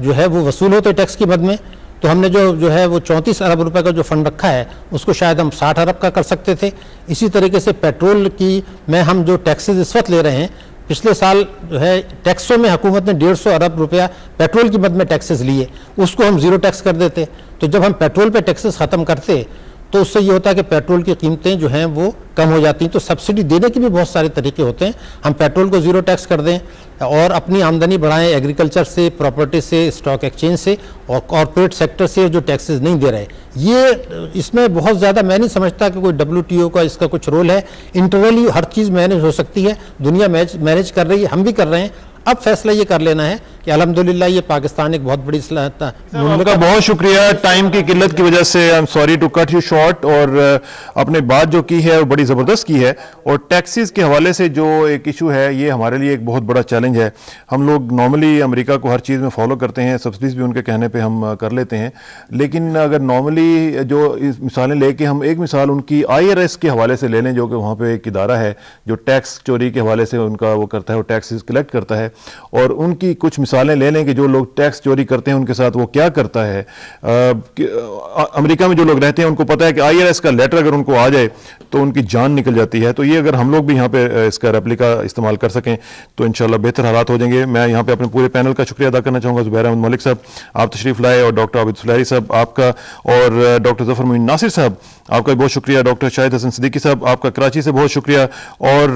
जो है वो वसूल होते टैक्स की मद में। तो हमने जो है वो 34 अरब रुपए का जो फंड रखा है उसको शायद हम 60 अरब का कर सकते थे। इसी तरीके से पेट्रोल की में हम जो टैक्सेस इस वक्त ले रहे हैं, पिछले साल जो है टैक्सों में हुकूमत ने 150 अरब रुपया पेट्रोल की मद में टैक्सेस लिए, उसको हम ज़ीरो टैक्स कर देते। तो जब हम पेट्रोल पे टैक्सेस ख़त्म करते तो उससे ये होता है कि पेट्रोल की कीमतें जो हैं वो कम हो जाती हैं। तो सब्सिडी देने के भी बहुत सारे तरीके होते हैं। हम पेट्रोल को ज़ीरो टैक्स कर दें और अपनी आमदनी बढ़ाएं एग्रीकल्चर से, प्रॉपर्टी से, स्टॉक एक्सचेंज से, और कॉरपोरेट सेक्टर से जो टैक्सेस नहीं दे रहे। ये इसमें बहुत ज़्यादा मैं नहीं समझता कि कोई WTO का इसका कुछ रोल है। इंटरनली हर चीज़ मैनेज हो सकती है, दुनिया मैनेज कर रही है, हम भी कर रहे हैं। अब फैसला ये कर लेना है कि अल्हम्दुलिल्लाह ये पाकिस्तान एक बहुत बड़ी आपका बहुत शुक्रिया। टाइम की किल्लत की वजह से I am sorry to cut you short, और अपने बात जो की है वो बड़ी ज़बरदस्त की है। और टैक्सेस के हवाले से जो एक इशू है ये हमारे लिए एक बहुत बड़ा चैलेंज है। हम लोग नॉर्मली अमेरिका को हर चीज़ में फॉलो करते हैं, सब्सिडीज़ भी उनके कहने पे हम कर लेते हैं, लेकिन अगर नॉर्मली जो मिसालें लेके हम एक मिसाल उनकी IRS के हवाले से ले लें, जो कि वहाँ पर एक इदारा है जो टैक्स चोरी के हवाले से उनका वो करता है, वो टैक्सेस कलेक्ट करता है, और उनकी कुछ मिसालें ले लें कि जो लोग टैक्स चोरी करते हैं उनके साथ वो क्या करता है। अमेरिका में जो लोग रहते हैं उनको पता है कि IRS का लेटर अगर उनको आ जाए तो उनकी जान निकल जाती है। तो ये अगर हम लोग भी यहाँ पे इसका रेप्लिका इस्तेमाल कर सकें तो इंशाल्लाह बेहतर हालात हो जाएंगे। मैं यहाँ पे अपने पूरे पैनल का शुक्रिया अदा करना चाहूँगा। ज़ुबैर अहमद मलिक साहब आप तशरीफ़ लाए, और डॉक्टर आबिद सुलैरी साहब आपका, और डॉक्टर ज़फ़र मोइन नासिर साहब आपका बहुत शुक्रिया, डॉक्टर शाहिद हसन सिद्दीकी साहब आपका कराची से बहुत शुक्रिया, और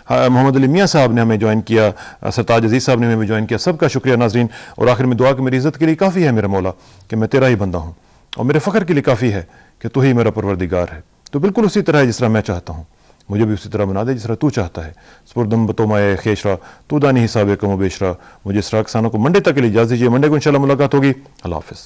मोहम्मद अली मियाँ साहब ने हमें ज्वाइन किया, सरताज अजीज़ साहब ने हमें ज्वाइन किया, सबका शुक्रिया नाज़रीन। और आखिर में दुआ कि मेरी इज़्ज़त के लिए काफ़ी है मेरा मौला कि मैं तेरा ही बंदा हूँ, और मेरे फ़ख्र के लिए काफ़ी है कि तू ही मेरा परवरदिगार है। तो बिल्कुल उसी तरह है जिस तरह मैं चाहता हूँ, मुझे भी उसी तरह बना दे जिस तरह तू चाहता है। स्पुरदम बतोमाए खेशरा तू दानी हिसाब कमो बेशरा। मुझे इसरा किसानों को मंडे तक के लिए इजाज़त दीजिए। मंडे को इंशाल्लाह मुलाकात होगी। अल्लाह हाफ़िज़।